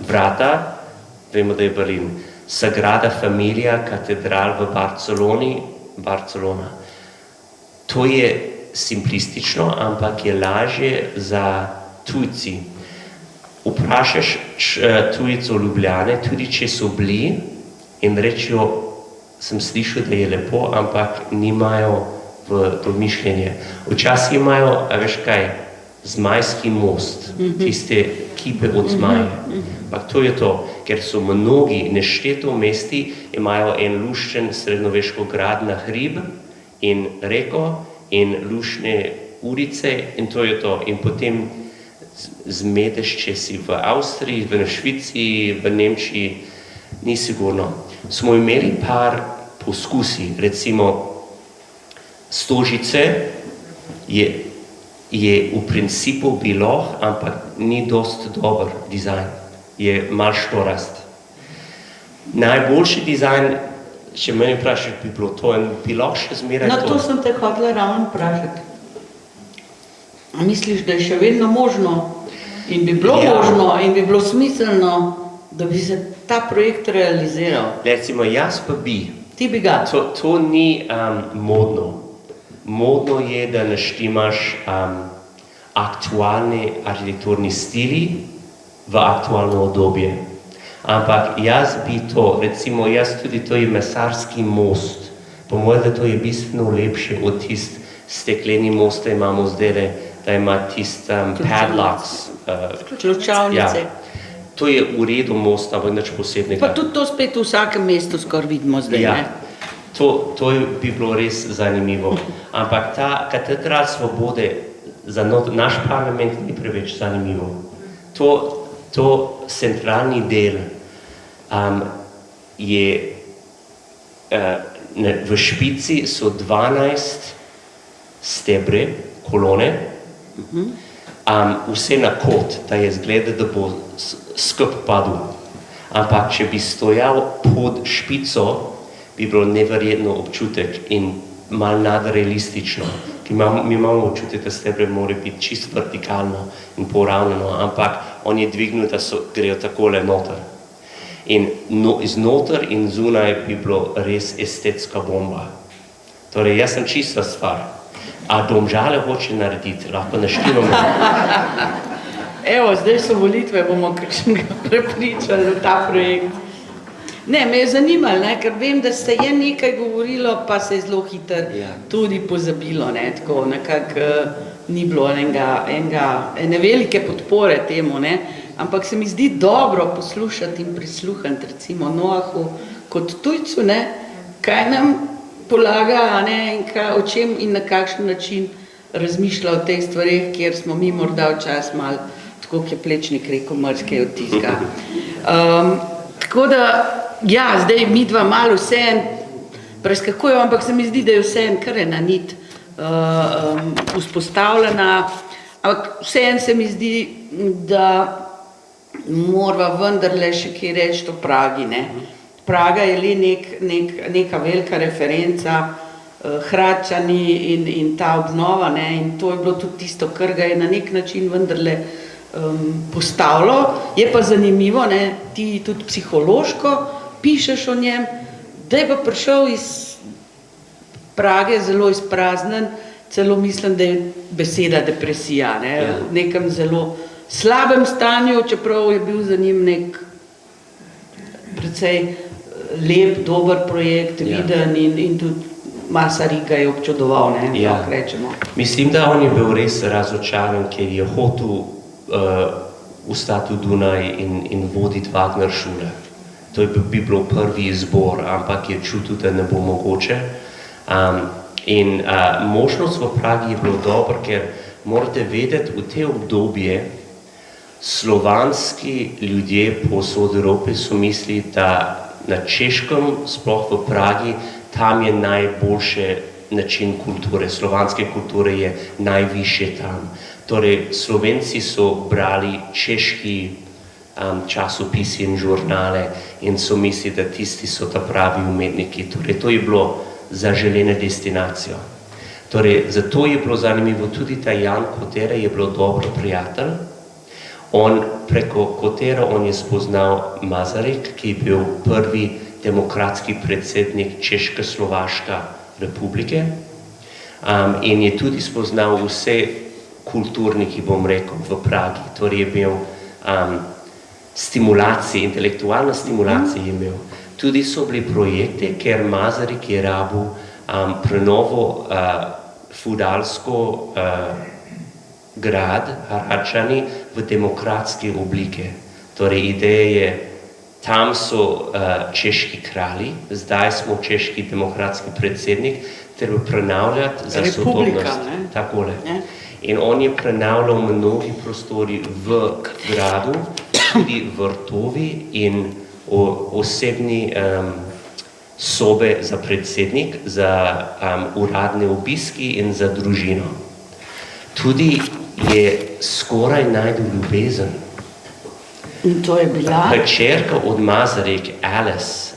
vrata, vemo, da je Berlin. Sagrada Familia, katedral v Barceloni, Barcelona. To je simplistično, ampak je lažje za tujci. Vprašaš tujcev Ljubljane, tudi če so bili in rečejo, sem slišal, da je lepo, ampak nimajo v mišljenje. Včasih imajo, a veš kaj, Zmajski most, tiste kipe od zmaje. Ampak to je to, ker so mnogi nešteto mesti, imajo en luščen srednjeveški grad na hrib in reko in lušne ulice in to je to. In potem zmedeš, če si v Avstriji, v Švici, v Nemčiji, ni sigurno. Smo imeli par poskusi, recimo Stožice je v principu bilo, ampak ni dost dober dizajn, je mal štorast. Najboljši dizajn, če meni vprašaš, bi bilo to in bi lahko še zmeraj to. Na to sem te hotela ravno vprašati. A misliš, da je še vedno možno in bi bilo možno in bi bilo smiselno, da bi se ta projekt realiziral? Recimo, jaz pa bi. Ti bi ga? To ni modno. Modno je, da naštimaš aktualni arhitekturni stili v aktualno obdobje. Ampak jaz bi to, recimo jaz tudi to je Mesarski most. Po mojem, da to je bistveno lepše od tist stekleni most, da imamo zdaj, da ima tist padlocks. Ključavnice. Ja. To je v redu most, ampak nič posebnega. Pa tudi to spet v vsakem mestu skoraj vidimo zdaj, ne? To bi bilo res zanimivo. Ampak ta katedral Svobode za naš parlament ni preveč zanimivo. To centralni del je v špici so 12 stebre, kolone, vse na kot, da je zgleda, da bo skup padel. Ampak če bi stojal pod špico, bi bilo neverjetno občutek in malo nadrealistično, Mi imamo občutek, da stebre mora biti čisto vertikalno in poravnano, ampak on je dvignil, da grejo takole noter. In iznoter in zunaj bi bilo res estetska bomba. Torej, jaz sem čista stvar. A Domžale hoče narediti, lahko naštivamo. Evo, zdaj so volitve, bomo kakšnega prepričali v ta projekt. Ne, me je zanimalo, ne, ker vem, da se je nekaj govorilo, pa se je zelo hitro tudi pozabilo, ne, tako nekako ni bilo ene velike podpore temu, ne, ampak se mi zdi dobro poslušati in prisluhati recimo Noahu kot tujcu, ne, kaj nam polaga, ne, in o čem in na kakšen način razmišlja o teh stvareh, kjer smo mi morda včasih malo, tako kot je Plečnik rekel, mrske od tiska. Tako da, ja, zdaj mi dva malo vseeno preskakujejo, ampak se mi zdi, da je vseeno kar ena nit vzpostavljena, ampak vseeno se mi zdi, da morava vendarle še kaj reči o Pragi, ne. Praga je le neka velika referenca, Hradčani in ta obnova, ne, in to je bilo tudi tisto, kar ga je na nek način vendarle postavilo. Je pa zanimivo, ne, ti tudi psihološko pišeš o njem, da je pa prišel iz Prage zelo izpraznjen, celo mislim, da je beseda depresija, ne, v nekem zelo slabem stanju, čeprav je bil za njim nek precej lep, dober projekt, viden in tudi Masaryk ga je občudoval, ne, tako rečemo. Mislim, da on je bil res razočaran, ker je hotel ostati v Dunaj in voditi Wagner šole. To bi bilo prvi izbor, ampak je čutil, da ne bo mogoče. Možnost v Pragi je bilo dobro, ker morate vedeti, v te obdobje slovanski ljudje povsod Evropi so mislili, da na Češkem, sploh v Pragi, tam je najboljši način kulture, slovanske kulture je najvišje tam. Torej, Slovenci so brali češki časopisi in žurnale in so mislili, da tisti so ta pravi umetniki. Torej, to je bilo zaželene destinacijo. Torej, zato je bilo zanimivo, tudi ta Jan Kotera je bilo dobro prijatelj. Preko Kotera on je spoznal Masaryk, ki je bil prvi demokratski predsednik Češko-Slovaške republike in je tudi spoznal vse kulturniki, bom rekel, v Pragi. Torej je imel stimulacije, intelektualna stimulacija je imel. Tudi so bili projekte, ker Masaryk je rabil prenovo feudalsko grad Hradčani v demokratske oblike. Torej ideja je, tam so češki kralji, zdaj smo češki demokratski predsednik, treba prenavljati za sodobnost. Takole. In on je prenavljal mnogi prostori v gradu, tudi vrtovi in osebni sobe za predsednik, za uradne obiski in za družino. Tudi je skoraj najdel ljubezen. In to je bila? Hčerka od Masaryk, Alice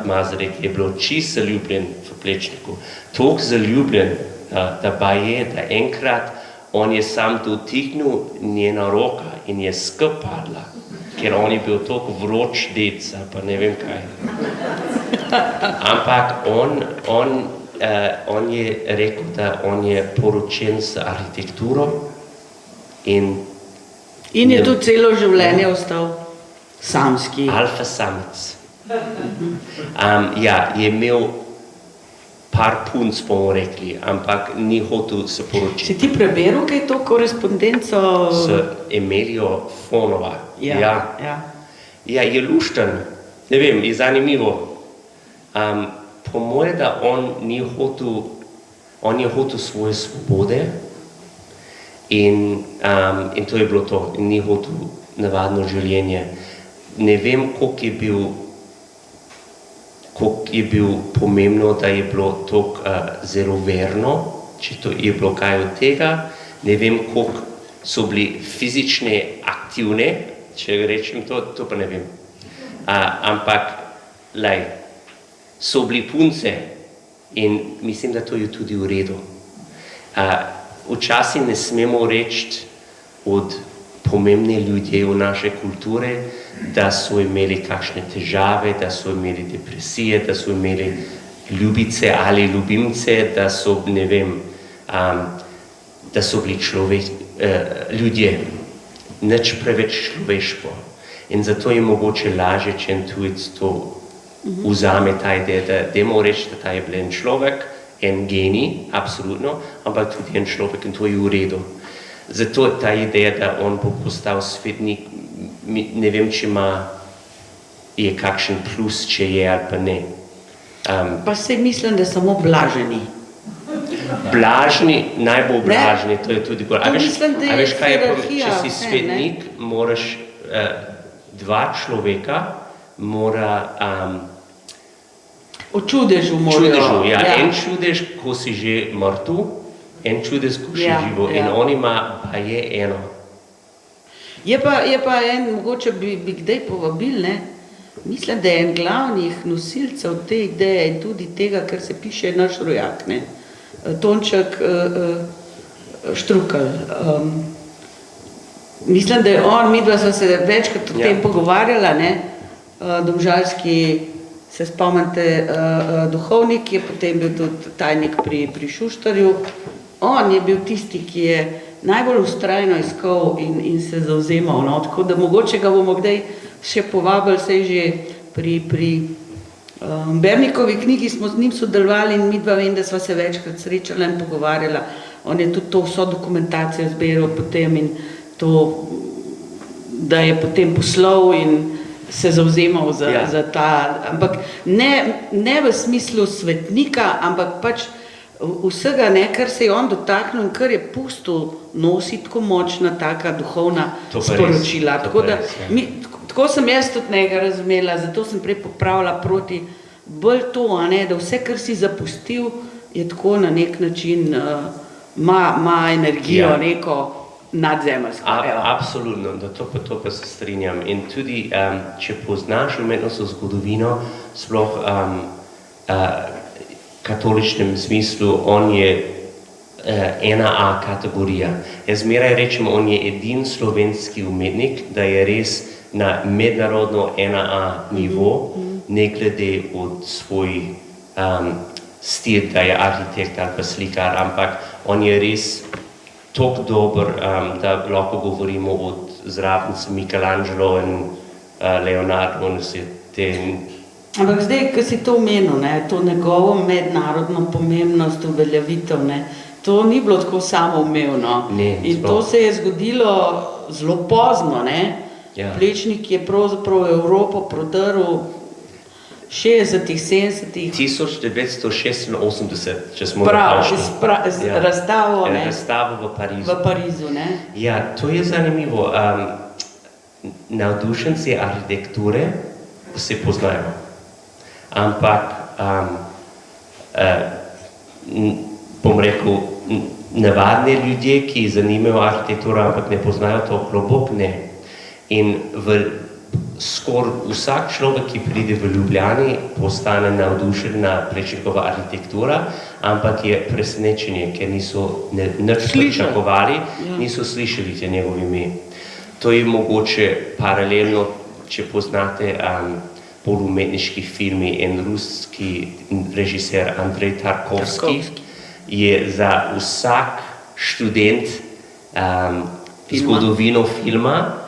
Masaryk, je bilo čisto zaljubljen v Plečniku. Toliko zaljubljen, da enkrat on je sam dotiknil njena roka in je skup padla, ker on je bil toliko vroč dec, pa ne vem kaj. Ampak on je rekel, da on je poročen s arhitekturo in je tudi celo življenje ostal samski. Alfa samec. Je imel par punc, bomo rekli, ampak ni hotel se poročiti. Si ti preberal kaj to korespondenco? S Emilijo Fonova. Je lušten, ne vem, je zanimivo. Po moje, da on je hotel svoje svobode in to je bilo to, ni hotel navadno življenje. Ne vem, koliko je bil pomembno, da je bilo toliko zelo verno, če to je bilo kaj od tega. Ne vem, koliko so bili fizične aktivne, če rečem to pa ne vem. Ampak, so bili punce in mislim, da to je tudi v redu. včasih ne smemo reči od pomembne ljudje v naše kulture, da so imeli kakšne težave, da so imeli depresije, da so imeli ljubice ali ljubimce, da so, ne vem, da so bili ljudje, nič preveč človeško. In zato je mogoče lažje, če en tujec to vzame ta ideja, da dajmo reči, da ta je bil en človek, en genij, absolutno, ampak tudi en človek in to je v redu. Zato ta ideja, da on bo postal svetnik, ne vem, če je kakšen plus, če je ali pa ne. Pa se mislim, da samo blaženi. Blažni, najbolj blažni, to je tudi bolj. A veš, kaj je, če si svetnik, moraš dva človeka, o čudežu morajo. Čudežu, ja. En čudež, ko si že mrtev, en čudež, ko si živo. In on ima, pa je eno. Je pa en, mogoče bi kdaj povabil, ne? Mislim, da je en glavnih nosilcev te ideje in tudi tega, kar se piše naš rojak, ne? Tonček Štrukelj. Mislim, da je on, midva sva se večkrat o tem pogovarjala, ne? Domžalski, se spomnite, duhovnik je potem bil tudi tajnik pri Šuštarju. On je bil tisti, ki je najbolj vztrajno iskal in se zavzemal, no? Tako da mogoče ga bomo kdaj še povabili, saj že pri Bernikovi knjigi smo z njim sodelovali in midva vem, da sva se večkrat srečala in pogovarjala. On je tudi to vso dokumentacijo zbiral potem in to, da je potem poslal in se zavzemal za ta, ampak ne v smislu svetnika, ampak pač vsega, ne, kar se je on dotaknil in kar je pustil nositi tako močna taka duhovna sporočila. Tako sem jaz tudi njega razumela, zato sem prej popravila proti bolj to, da vse, kar si zapustil, je tako na nek način, ima energijo, neko nadzemeljsko. Absolutno, da to pa se strinjam. In tudi, če poznaš umetnostno zgodovino, sploh katoličnem smislu, on je 1A kategorija. Jaz zmeraj rečem, on je edini slovenski umetnik, da je res na mednarodno 1A nivo, ne glede od svoj stil, da je arhitekt ali pa slikar, ampak on je res tako dober, da lahko govorimo od zraven Michelangelo in Leonardo in vse te. Ampak zdaj, ko si to omenil, to njegovo mednarodno pomembnost, uveljavitev, to ni bilo tako samoumevno. In to se je zgodilo zelo pozno, Plečnik je pravzaprav Evropo prodrl 60-ih, 70-ih. 1986, če smo razstavo, razstavo v Parizu. V Parizu, ne? Ja, to je zanimivo. Navdušenci arhitekture se poznajo. Ampak, bom rekel, navadni ljudje, ki zanimajo arhitekturo, ampak ne poznajo to globoko, ne. In skoraj vsak človek, ki pride v Ljubljani, postane navdušen na Plečnikova arhitektura, ampak je presenečenje, ker niso nič pričakovali, niso slišali te njegove ime. To je mogoče paralelno, če poznate polumetniški filmi, en ruski režiser Andrej Tarkovski je za vsak študent zgodovino filma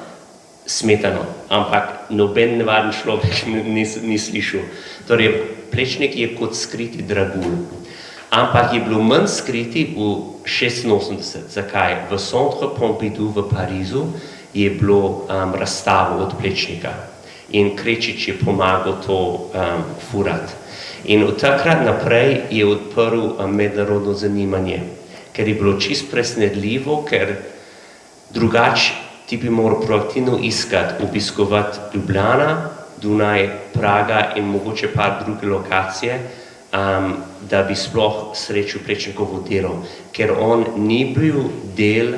smetano, ampak noben navaden človek ni slišal. Torej, Plečnik je kot skriti dragulj, ampak je bilo manj skriti v 86. Zakaj? V Centre Pompidou v Parizu je bilo razstavo od Plečnika in Krečič je pomagal to furati. In od takrat naprej je odprl mednarodno zanimanje, ker je bilo čisto presenetljivo, ker drugače ti bi moral proaktivno iskati, obiskovati Ljubljana, Dunaj, Praga in mogoče par druge lokacije, da bi sploh srečal Plečnikovo delo, ker on ni bil del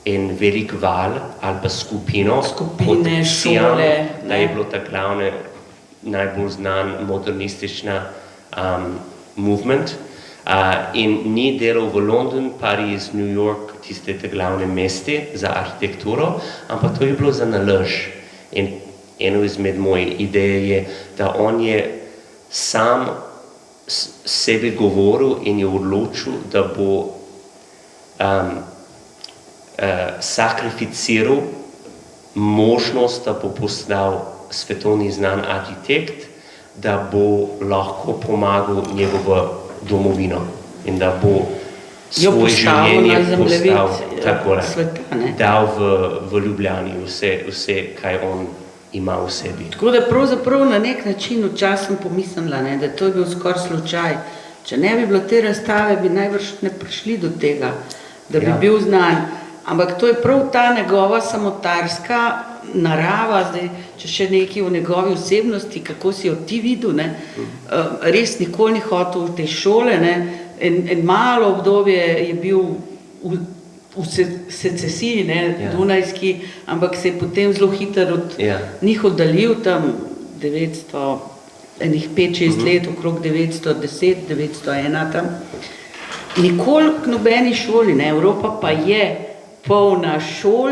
en velik val ali pa skupine, šole, da je bilo ta glavna, najbolj znan modernistična movement, In ni delal v London, Pariz, New York, tiste te glavne meste za arhitekturo, ampak to je bilo za nalož. In eno izmed mojih idej je, da on je sam sebi govoril in je odločil, da bo sakrificiral možnost, da bo postal svetovni znan arhitekt, da bo lahko pomagal njegovo domovino in da bo svoje življenje postal takole, dal v Ljubljani vse, kaj on ima v sebi. Tako da pravzaprav na nek način včasih sem pomislila, da to je bil skoraj slučaj. Če ne bi bilo te razstave, bi najbrž ne prišli do tega, da bi bil znan. Ampak to je prav ta njegova samotarska narava, zdaj, če še nekaj o njegovi osebnosti, kako si jo ti videl, res nikoli ni hotel v te šole, en malo obdobje je bil v secesiji, dunajski, ampak se je potem zelo hitro od njih oddaljil, tam 5-6 let, okrog 910, 901 tam. Nikoli k nobeni šoli, Evropa pa je polna šol,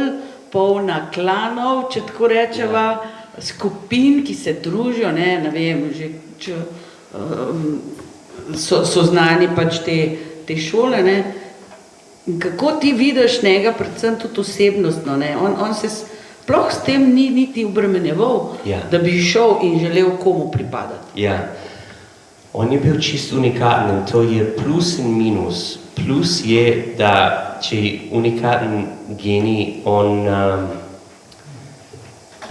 polna klanov, če tako rečeva, skupin, ki se družijo, ne vem, že če so znani pač te šole, Kako ti vidiš njega, predvsem tudi osebnostno, on se sploh s tem ni niti obremenjeval, da bi šel in želel komu pripadati. Ja, on je bil čisto unikaten, to je plus in minus. Plus je, da če je unikaten genij, on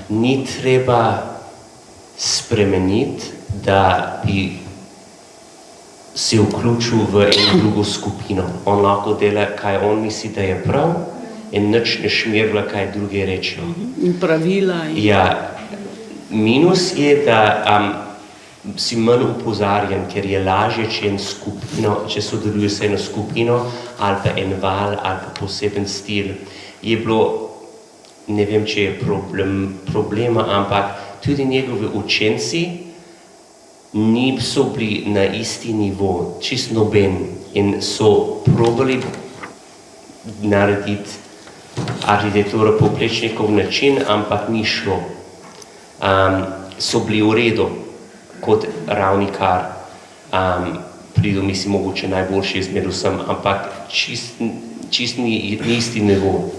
ni treba spremeniti, da bi se vključil v eno drugo skupino. On lahko dela, kaj on misli, da je prav, in nič ne šmirgla, kaj drugi rečejo. In pravila. Ja, minus je, da si manj upozarjan, ker je lažje, če sodeluje se eno skupino, ali pa en val, ali pa poseben stil. Je bilo, ne vem, če je problema, ampak tudi njegovi učenci niso bili na isti nivo, čist noben, in so probali narediti arhitekturo po Plečnikov način, ampak ni šlo. So bili v redu kot Ravnikar, pridu, mislim, mogoče najboljši izmed vsem, ampak čist ni isti nivo.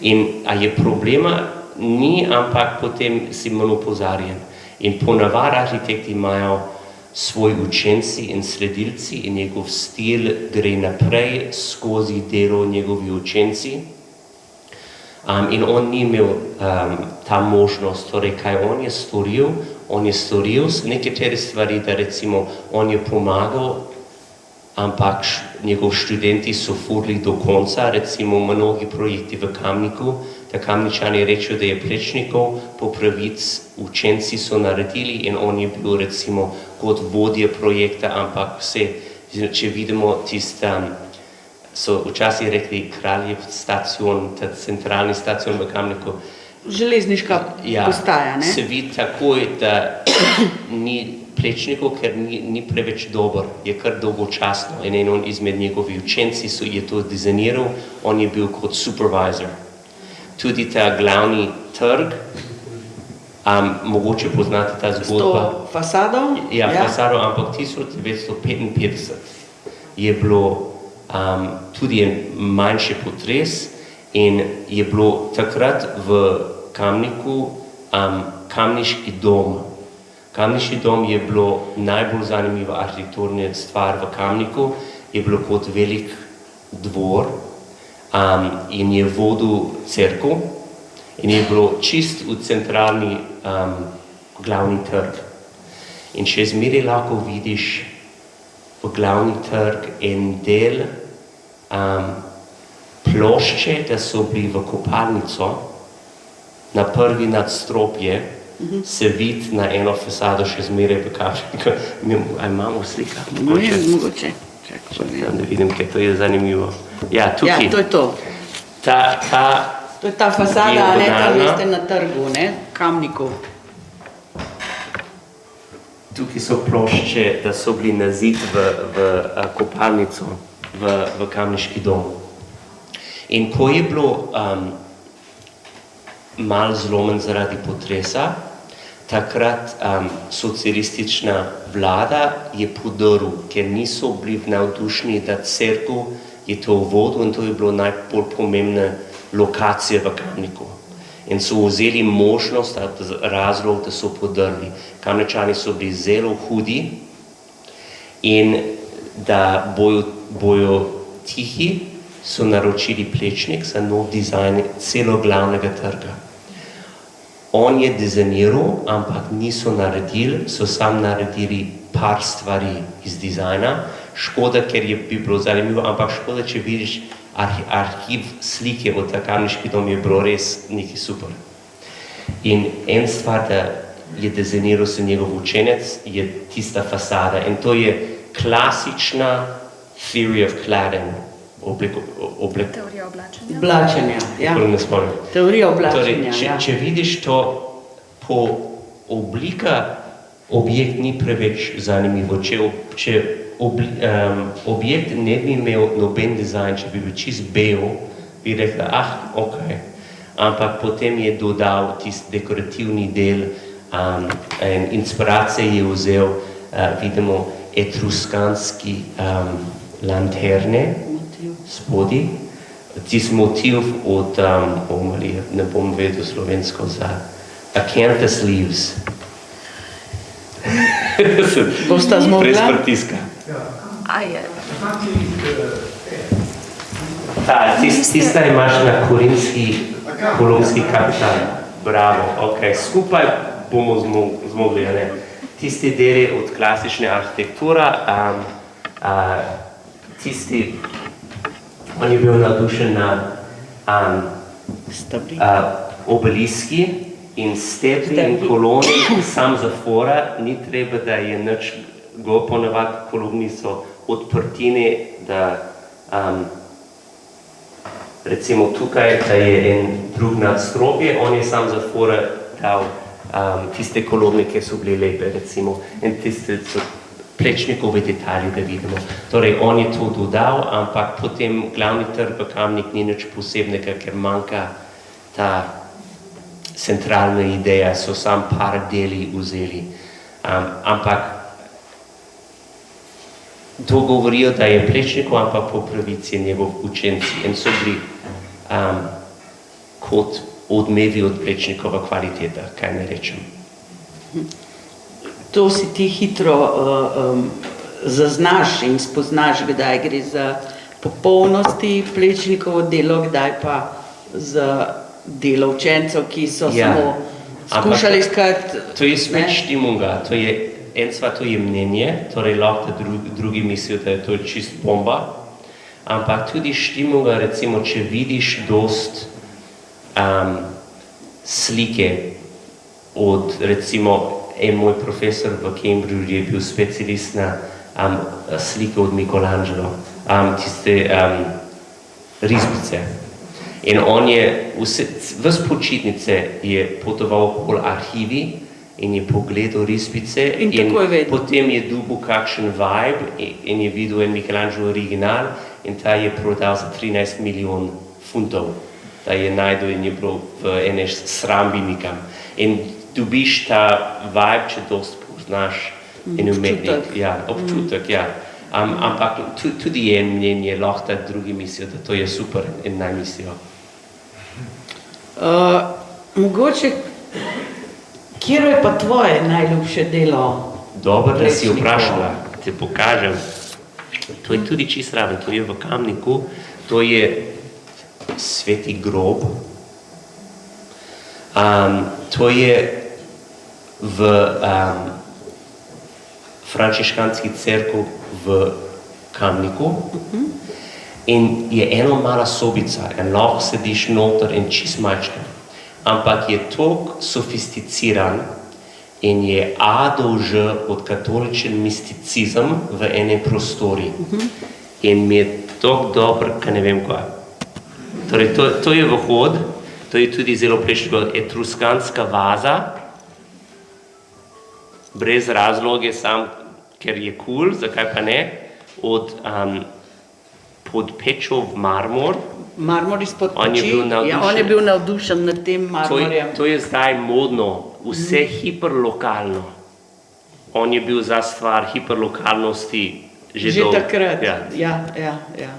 In je problema? Ni, ampak potem si manj upozarjen. In ponavadi arhitekti imajo svoji učenci in sledilci in njegov stil gre naprej skozi delo njegovi učenci. In on ni imel ta možnost, torej kaj on je storil nekatere stvari, da recimo on je pomagal, ampak njegovi študenti so furili do konca, recimo mnogi projekti v Kamniku, da Kamničani rečejo, da je Plečnikov po pravic učenci so naredili in on je bil recimo kot vodja projekta, ampak vse, če vidimo tista, so včasih rekli Kraljev stacion, ta centralni stacion v Kamniku. Železniška postaja, se vidi takoj, da ni Plečnikov, ker ni preveč dober, je kar dolgočasno. In en izmed njegovi učenci je to dizajniral, on je bil kot supervisor. Tudi ta glavni trg, mogoče poznate ta zgodba. S to fasado? Ja, fasado, ampak 1955 je bilo tudi en manjši potres in je bilo takrat v Kamniku Kamniški dom. Kamniški dom je bilo najbolj zanimiva arhitekturna stvar v Kamniku, je bilo kot velik dvor in je vodil cerkev in je bilo čist v centralni glavni trg. In še zmeraj lahko vidiš v glavni trg en del plošče, da so bili v kopalnico, na prvi nadstropje, se vidi na eno fasado še zmeraj v Kamniku. Imamo slika? Mogoče. Da vidim, kaj to je zanimivo. Ja, tukaj. Ja, to je to. To je ta fasada, tam ste na trgu, Kamniku. tukaj so plošče, da so bili na zid v kopalnico, v Kamniški dom. In ko je bilo malo zlomen zaradi potresa, takrat socialistična vlada je podaril, ker niso bili navdušeni, da cerkev je to vodil in to je bilo najbolj pomembna lokacija v Kamniku. In so vzeli možnost, razlog, da so podarili. Kamničani so bili zelo hudi in da bojo tihi, so naročili Plečnik za nov dizajn celo glavnega trga. On je dizajniral, ampak niso naredili, so sam naredili par stvari iz dizajna. Škoda, ker je bi bilo zanimivo, ampak škoda, če vidiš arhiv slike od Kamniški dom, je bilo res nekaj super. In en stvar, da je dizajniral se njegov učenec, je tista fasada. In to je klasična theory of cladding, Teorija oblačenja. Oblačenja, ja. Ne spomnim. Teorija oblačenja, Torej, ja. če vidiš to, po oblika objekt ni preveč zanimivo. Če objekt ne bi imel noben dizajn, če bi bil čist bel, bi rekla, ok. Ampak potem je dodal tisti dekorativni del in inspiracije je vzel, vidimo, etruskanski lanterne spodi. Tisti motiv od, ne bom vedel slovensko za acanthus leaves. Bosta zmogla? Brez pritiska. A je. Tista imaš na korinski kolonski kapital. Bravo, ok. Skupaj bomo zmogli, ne? Tisti deli od klasične arhitektura, on je bil navdušen na obeliski in stebri in koloni, sam zafora, ni treba, da je nič go, ponavadi koloni so odprtine, da recimo tukaj, da je en drug nadstropje, on je sam zafora dal tiste kolone, ki so bile lepe, recimo, in tiste so Plečnikove detalje, da vidimo. Torej, on je to dodal, ampak potem glavni trg v Kamnik ni nič posebnega, ker manjka ta centralna ideja, so sam par deli vzeli. Ampak to govorijo, da je Plečnikov, ampak po pravici njegov učenci in so bili kot odmevi od Plečnikova kvaliteta, kaj ne rečem. To si ti hitro zaznaš in spoznaš, kdaj gre za popolnosti Plečnikovo delo, kdaj pa za delo učencev, ki so samo skušali iskati. To je spet štimunga, to je mnenje, torej lahko drugi mislijo, da je to čist bomba, ampak tudi štimunga, recimo, če vidiš dost slike od, recimo, en moj profesor v Cambridgeu je bil specialist na slike od Michelangelo, tiste risbice. In on je ves počitnice je potoval okoli arhivi in je pogledal risbice in potem je dobil kakšen vibe in je videl en Michelangelo original in ta je prodal za 13 milijon funtov. Ta je najdel in je bil v ene srambi nikam. In dobiš ta vibe, če dost poznaš in umetnik. Občutek, ja. Ampak tudi je mnenje, lahko da drugi mislijo, da to je super in naj mislijo. Mogoče, kjer je pa tvoje najljubše delo? Dobro, da si vprašala, te pokažem. To je tudi čist raven, to je v Kamniku, to je Sveti grob. To je v frančiškanski cerkev v Kamniku in je ena mala sobica in lahko sediš noter in čist majčka, ampak je toliko sofisticiran in je A do Ž od katoličen misticizem v enem prostori in mi je toliko dobro, kaj ne vem kaj. Torej, to je vhod, to je tudi zelo Plečnikova etruskanska vaza, brez razloge, sam, ker je cool, zakaj pa ne, od Podpečov marmor. Marmor izpod On je peči. bil navdušen. Ja, on je bil navdušen nad tem marmorjem. To je zdaj modno, vse hiperlokalno. On je bil za stvar hiperlokalnosti že takrat. Ja. Ja.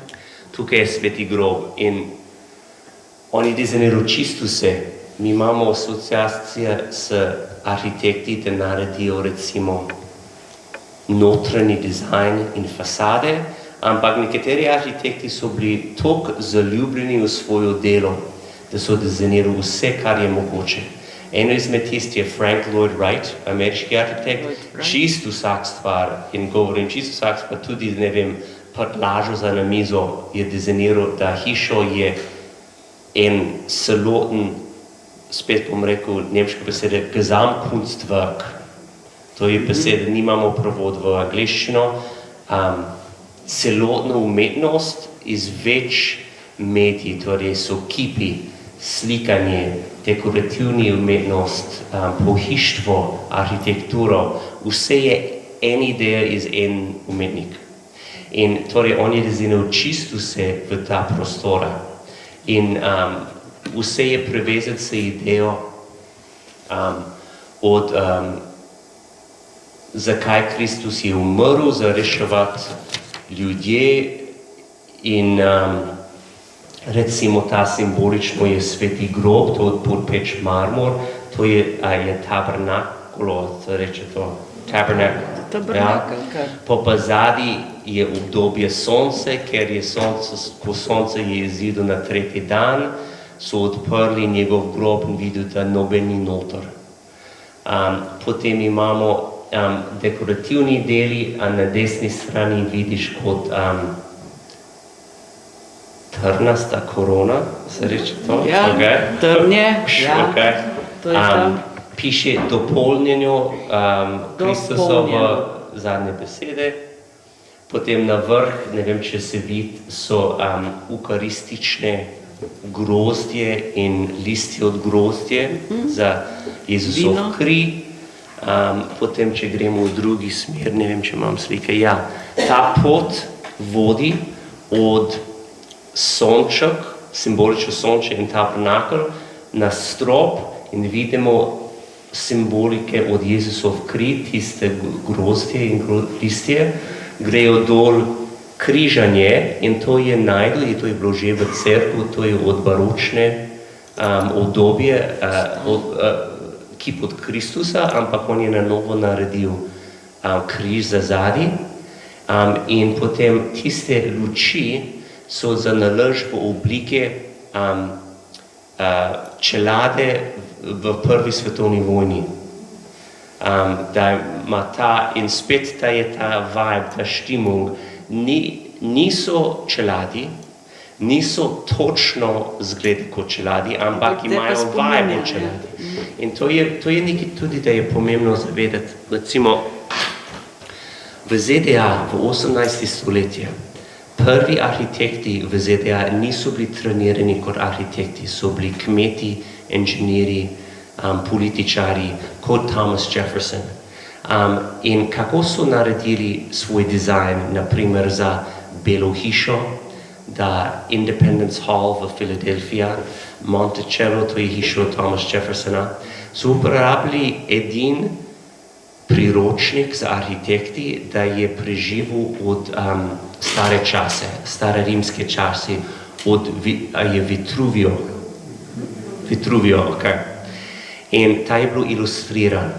Tukaj je sveti grob in on je dizajniral čisto vse. Mi imamo asociacije s arhitekti, da naredijo recimo notranji dizajn in fasade, ampak nekateri arhitekti so bili toliko zaljubljeni v svoje delo, da so dizajnirali vse, kar je mogoče. Eno izmed tistih je Frank Lloyd Wright, ameriški arhitekt, čisto vsak stvar, in govorim čisto vsak stvar, tudi, ne vem, prtlažo za na mizo je dizajniral, da hišo je en celoten, spet bom rekel nemško besede, Gesamtkunstwerk. To je beseda, nimamo prevod v angleščino, celotna umetnost iz več medij, torej so kipi, slikanje, dekorativni umetnost, pohištvo, arhitekturo, vse je en ideja iz en umetnik. In torej on je dizajniral čisto vse v ta prostora. In vse je prevezati s idejo od zakaj Kristus je umrl, za reševati ljudje in recimo ta simbolično je sveti grob, to je Podpeč marmor, to je tabernakulo, to reče to, tabernakel. Po pozadi je obdobje sonce, ker je sonce, ko sonce je izidlo na tretji dan, so odprli njegov grob in videli, da noben ni noter. Potem imamo dekorativni deli, a na desni strani vidiš kot trnasta korona, se reče to? Ja, trnje, ja, okay. To je tam. Piše dopolnjenju Kristusovo zadnje besede. Potem na vrh, ne vem, če se vidi, so eukaristične grozdje in listi od grozdje za Jezusov kri. Potem, če gremo v drugi smer, ne vem, če imam slike, ja, ta pot vodi od sonček, simbolično sonče in tabernakel, na strop in vidimo simbolike od Jezusov kri, tiste grozdje in listje, grejo dol križanje in to je najdel, to je bilo že v cerkvu, to je od baročne obdobje, kip od Kristusa, ampak on je na novo naredil križ za zadnji in potem tiste luči so za naložbo oblike čelade v prvi svetovni vojni. Da ima ta, in spet ta je ta vibe, ta štimung, niso čeladi, niso točno zgled kot čeladi, ampak imajo vibe od čeladi. In to je nekaj tudi, da je pomembno zavedati. Recimo, v ZDA v 18. stoletje prvi arhitekti v ZDA niso bili trenirani kot arhitekti, so bili kmeti, inženirji, političari, kot Thomas Jefferson. In kako so naredili svoj dizajn, naprimer za Belo hišo, da Independence Hall v Philadelphia, Monticello, to je hišo Thomas Jeffersona, so uporabili edin priročnik za arhitekti, da je preživel od stare čase, stare rimske čase, od je Vitruvio, okay. In ta je bil ilustriran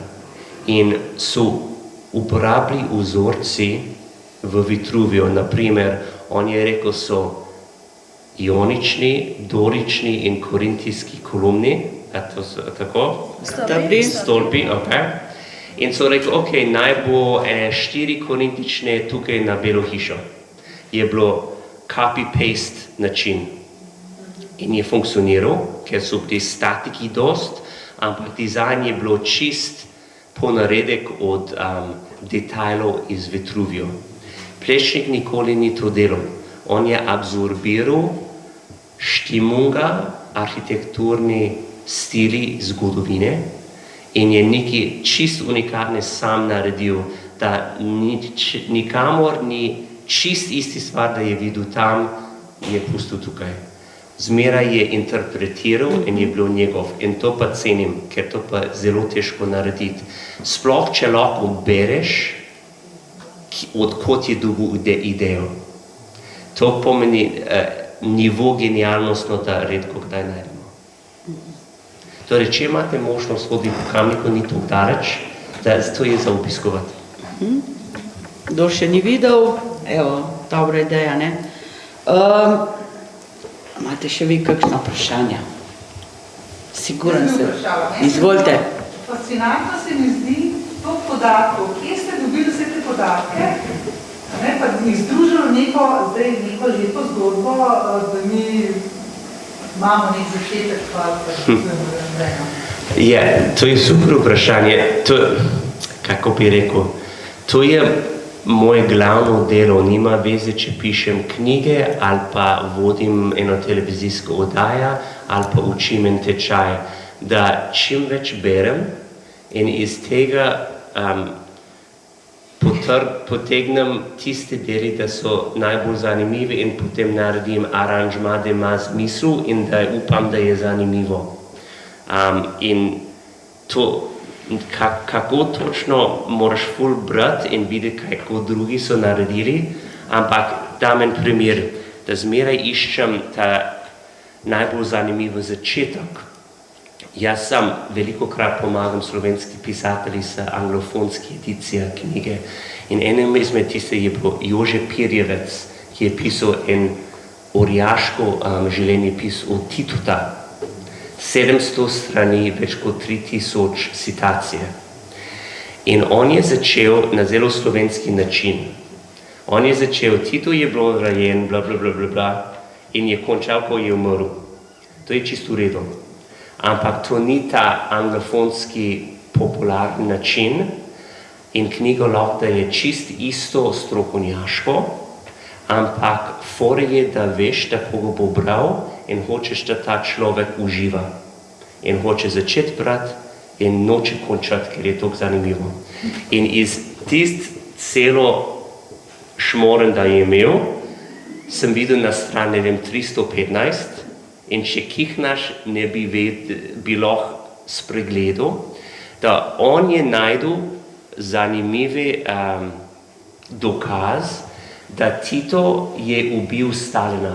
in so uporabili vzorci v Vitruvio, naprimer, on je rekel, so ionični, dorični in korintijski kolumni, tako? Stolpi, ok. In so rekli, ok, naj bo 4 korintične tukaj na Belo hišo. Je bilo copy-paste način. In je funkcioniral, ker so bili statiki dost, ampak dizajn je bilo čist ponaredek od detajlov iz Vitruvio. Plečnik nikoli ni to delal. On je absorbiral štimunga, arhitekturni stili zgodovine in je nekaj čist unikatne sam naredil, da nikamor ni čist isti stvar, da je videl tam, je pustil tukaj. Zmeraj je interpretiral in je bilo njegov. In to pa cenim, ker to pa zelo težko narediti. Sploh, če lahko bereš, odkot je dobil idejo. To pomeni nivo genialnostno, da redko kdaj najdemo. Torej, če imate možnost hoditi po Kamniku, ni tako daleč, da to je za obiskovati. Kdo še ni videl, evo, dobra ideja, ne? Imate še vi kakšna vprašanja? Siguren se. Izvolite. Fascinantno se mi zdi to podatkov. Kje ste dobili vse te podatke? Pa jih združilo neko lepo zgodbo, da mi imamo nek začetek, To je super vprašanje. Kako bi rekel, to je moje glavno delo. Nima veze, če pišem knjige ali pa vodim eno televizijsko oddajo ali pa učim en tečaj, da čim več berem in iz tega potegnem tiste deli, da so najbolj zanimivi in potem naredim aranžma, da ima smisel in da upam, da je zanimivo. In to, kako točno moraš ful brati in videti, kako drugi so naredili, ampak dam en primer, da zmeraj iščem ta najbolj zanimiv začetek. Jaz sam velikokrat pomagam slovenski pisatelji s anglofonski edicijo knjige in enem izmed tistih je bil Jože Pirjevec, ki je pisal en orjaško življenjepis od Tituta. 700 strani, več kot 3000 citacije. In on je začel na zelo slovenski način. On je začel, Tito je bil rojen, bla, bla, bla, bla, bla, in je končal, ko je umrl. To je čisto v redu. Ampak to ni ta anglofonski popularni način in knjigo lahko da je čist isto strokovnjaško, ampak fora je, da veš, da koga bo bral in hočeš, da ta človek uživa. In hoče začeti brati in noče končati, ker je to zanimivo. In iz tist celo šmoren, da je imel, sem videl na strani 315, in če kihnaš, ne bi lahko spregledal, da on je najdel zanimivi dokaz, da Tito je ubil Stalina,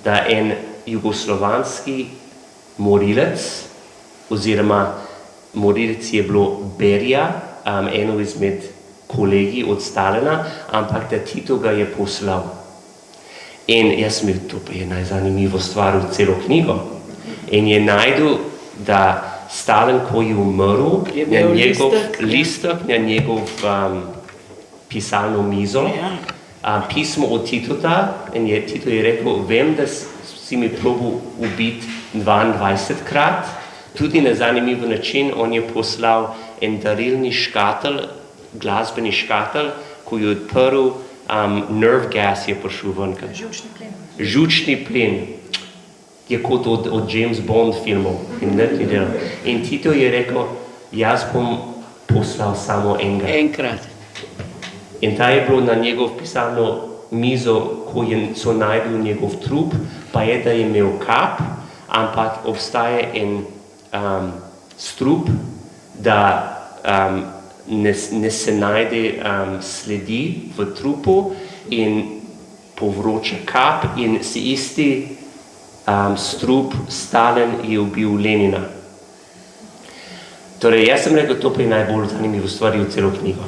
da en jugoslovanski morilec, oziroma morilec je bilo Berija, eno izmed kolegi od Stalina, ampak da Tito ga je poslal. In jaz sem to pa je najzanimivo stvar v celo knjigo. In je najdel, da Stalin, ko je umrl, na njegov listek, na njegov pisalno mizo, pismo od Tituta, in Tito je rekel, vem, da si mi probal ubiti 22krat, tudi na zanimiv način, on je poslal en darilni škatel, glasbeni škatel, ko je odprl, nerve gas je prišel ven. Žučni plen. Žučni plen je kot od James Bond filmov. In Tito je rekel, jaz bom poslal samo enega. Enkrat. In ta je bilo na njegov pisalno mizo, ko so najdel njegov trup, pa je, da je imel kap, ampak obstaja en strup, da ne se najde sledi v trupu in povroča kap in si isti strup Stalin je ubil Lenina. Torej, jaz sem rekel, to pa je najbolj zanimivo stvari v celo knjigo.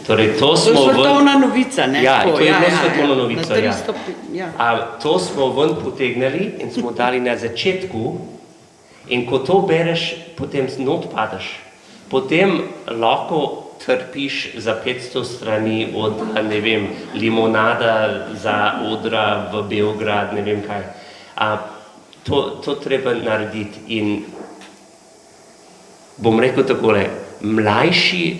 Torej, to je svetovna novica, ne? Ja, to je bila svetovna novica, ja. To smo ven potegnili in smo dali na začetku in ko to bereš, potem not padaš. Potem lahko trpiš za 500 strani od, ne vem, limonada za odra v Beograd, ne vem kaj. To treba narediti in bom rekel takole, mlajši,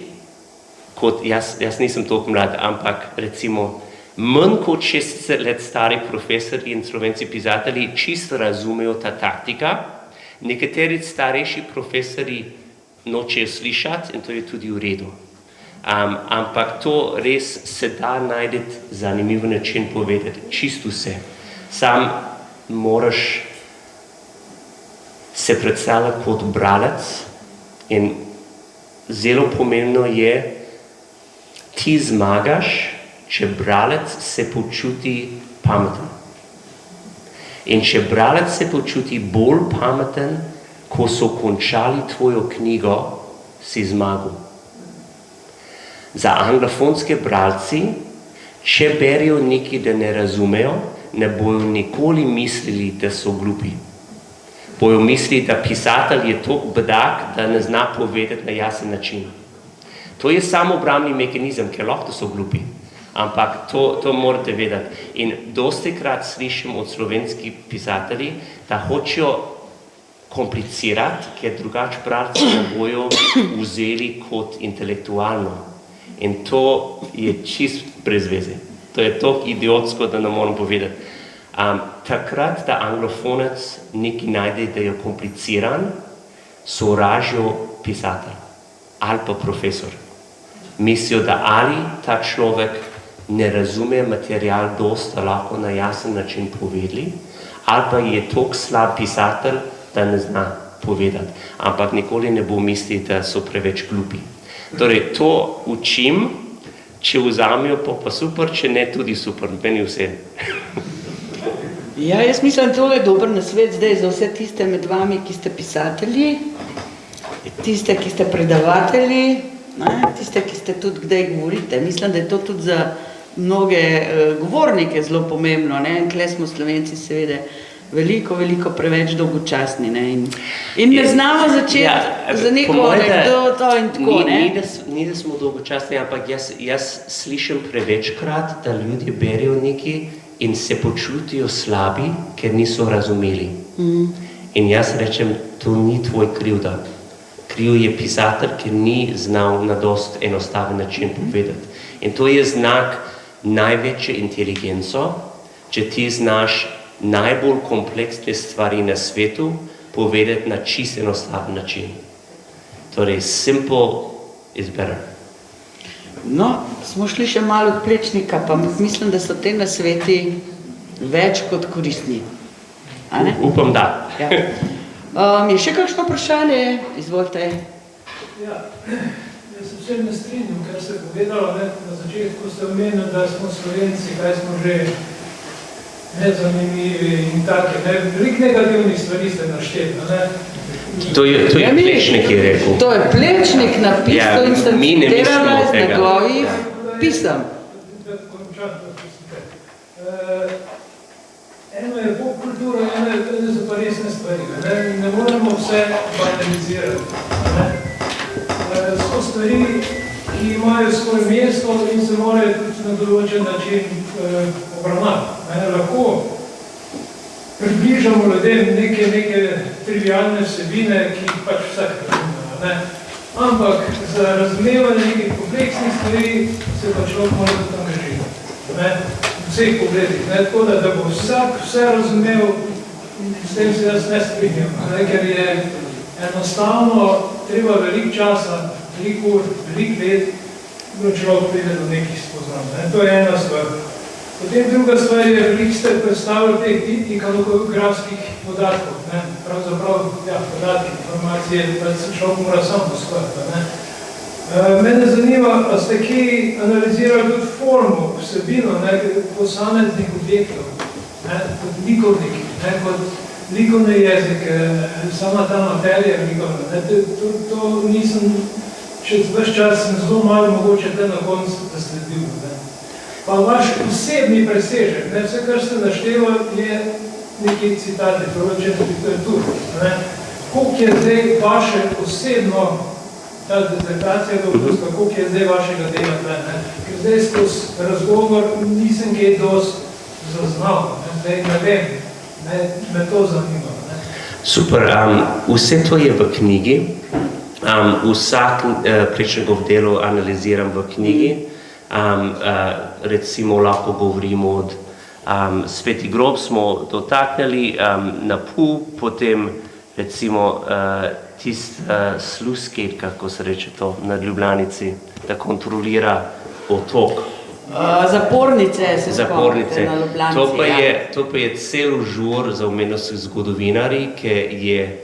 kot jaz nisem toliko mlad, ampak recimo manj kot 60 let stari profesori in slovenci pisatelji čisto razumejo ta taktika, nekateri starejši profesori nočejo slišati in to je tudi v redu. Ampak to res se da najti zanimiv način povedati, čisto vse. Sam moraš se predstavljati kot bralec in zelo pomembno je, ti zmagaš, če bralec se počuti pameten. In če bralec se počuti bolj pameten, ko so končali tvojo knjigo, si zmagal. Za anglofonske bralci, če berijo nekaj, da ne razumejo, ne bojo nikoli mislili, da so glupi. Bojo mislili, da pisatelj je toliko bedak, da ne zna povedati na jasen način. To je samobrambni mehanizem, ker lahko so glupi. Ampak to morate vedeti. In dostikrat slišim od slovenskih pisatelji, da hočejo komplicirati, ker drugače bralci ne bojo vzeli kot intelektualno. In to je čist brez veze. To je toliko idiotsko, da ne moram povedati. Takrat, da anglofonec nekaj najde, da je kompliciran, sovražijo pisatelj ali pa profesor. Mislijo, da ali ta človek ne razume material dosta lahko na jasen način povedali, ali pa je toliko slab pisatelj, da ne zna povedati. Ampak nikoli ne bo misliti, da so preveč glupi. Torej, to učim, če vzamejo pa super, če ne tudi super, meni vse. Ja, jaz mislim, tole je dober nasvet zdaj za vse tiste med vami, ki ste pisatelji, tiste, ki ste predavatelji, tiste, ki ste tudi kdaj govorite. Mislim, da je to tudi za mnoge govornike zelo pomembno. In tle smo Slovenci seveda veliko preveč dolgočasni. In ne znamo začeti za neko anekdoto in tako. Ni, da smo dolgočasni, ampak jaz slišim prevečkrat, da ljudje berijo nekaj in se počutijo slabi, ker niso razumeli. In jaz rečem, to ni tvoj krivda. Kriv je pisatelj, ki ni znal na dost enostaven način povedati. In to je znak največje inteligenco, če ti znaš najbolj kompleksne stvari na svetu povedati na čist enostaven način. Torej, simple is better. No, smo šli še malo od Plečnika, pa mislim, da so te nasveti več kot koristni. Upam, da. Ja. Je še kakšno vprašanje? Izvolite. Ja, jaz se vsem ne strinjam, kar ste povedali, na začetku ste omenili, da smo Slovenci, kaj smo že nezanimivi in take, veliko negativnih stvari ste našteli, To je Plečnik je rekel. To je Plečnik napisal in sem citirala iz njegovih pisem. Eno je popkultura, eno so pa resne stvari. Ne moramo vse banalizirati. So stvari, ki imajo svoje mesto in se morajo tudi na določen način obravnati. Lahko približamo ljudem neke trivialne vsebine, ki jih pač vsak razume. Ampak za razumevanje nekih kompleksnih stvari se pa človek mora tudi angažirati. V vseh pogledih. Tako da bo vsak vse razumel, s tem se jaz ne strinjam. Ker je enostavno treba veliko časa, veliko ur, veliko let, da človek pride do nekih spoznanj. To je ena stvar. Potem druga stvar je, veliko ste predstavili teh ikonografskih podatkov. Pravzaprav, podatki, informacije, da se človek mora sam poskrbeti. Mene zanima, a ste kje analizirali tudi formo, vsebino posameznih objektov, kot likovniki, kot likovne jezike, sama ta materija likovna. To nisem, še ves čas sem zelo malo mogoče te na koncu zasledil. Pa vaš osebni presežek, vse, kar ste naštevali, je neki citati, proročene literature. Koliko je zdaj vaše osebno, ta dezertacija dopusta, koliko je zdaj vašega dela tle? Ker zdaj skozi razgovor nisem kaj dost zaznal, zdaj ne vem, me to zanima. Super, vse to je v knjigi, vsak Plečnikov delo analiziram v knjigi. Recimo lahko govorimo od Sveti grob smo dotaknili, Napu, potem recimo tisti sluice-gate, kako se reče to nad Ljubljanici, da kontrolira otok. Zapornice se Zapornice. spomnite na Ljubljanci. To pa je cel žur za omenjenih zgodovinarji, ki je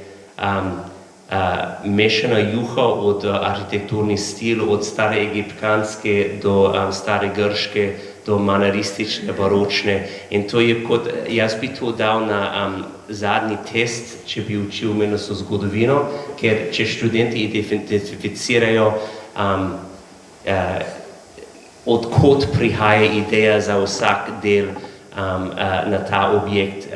mešana juha od arhitekturni stil, od stare egiptjanske do stare grške, do maneristične, baročne. In to je kot, jaz bi to dal na zadnji test, če bi učil omenjeno zgodovino, ker če študenti identificirajo odkot prihaja ideja za vsak del na ta objekt,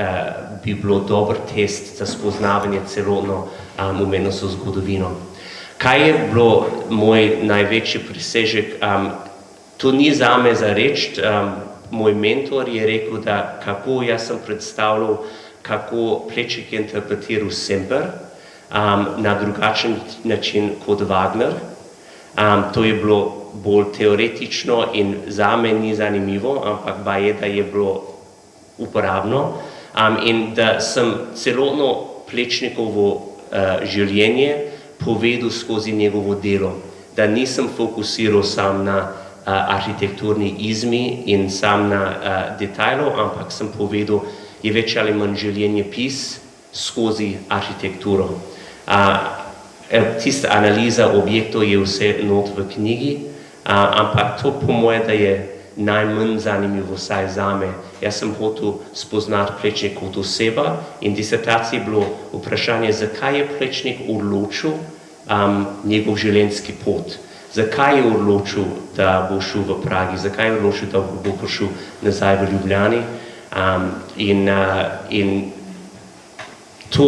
bi bilo dober test za spoznavanje celotno omenjeno zgodovino. Kaj je bilo moj največji presežek? To ni zame za reči, moj mentor je rekel, da kako jaz sem predstavljal, kako Plečnik je interpretiral Semper na drugačen način kot Wagner. To je bilo bolj teoretično in zame ni zanimivo, ampak baje, da je bilo uporabno. In da sem celotno Plečnikovo življenje povedal skozi njegovo delo, da nisem fokusiral sam na arhitekturni izmi in sam na detajlov, ampak sem povedal, je več ali manj življenje pis skozi arhitekturo. Tista analiza objektov je vse not v knjigi, ampak to po moje, da je najmanj zanimivo vsaj zame. Jaz sem hotel spoznati Plečnik kot oseba in disertacija je bilo vprašanje, zakaj je Plečnik odločil njegov življenjski pot. Zakaj je odločil, da bo šel v Pragi, zakaj je odločil, da bo prišel nazaj v Ljubljani. In to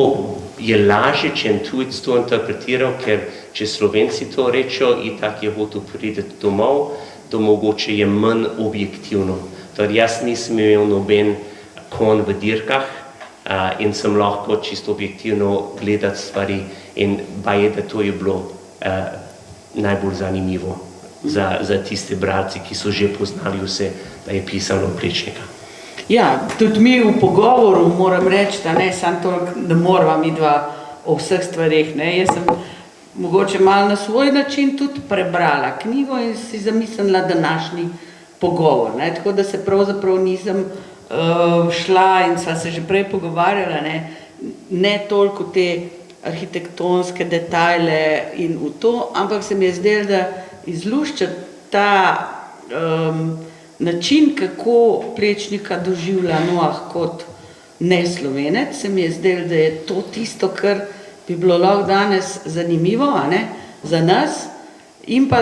je lažje, če en tujec to interpretiral, ker če Slovenci to rečejo, itak je hotel priti domov, to mogoče je manj objektivno. Torej, jaz nisem imel noben kon v dirkah in sem lahko čisto objektivno gledati stvari in baje, da to je bilo najbolj zanimivo za tiste bralce, ki so že poznali vse, da je pisano Plečnika. Ja, tudi mi v pogovoru moram reči, da ne samo toliko, da morava midva o vseh stvareh. Jaz sem mogoče malo na svoj način tudi prebrala knjigo in si zamislila današnji pogovor. Tako da se pravzaprav nisem šla in sva se že prej pogovarjala, ne toliko te arhitektonske detajle in v to, ampak se mi je zdelo, da izlušča ta način, kako Plečnika doživlja Noah kot neslovenec, se mi je zdelo, da je to tisto, kar bi bilo lahko danes zanimivo za nas, in pa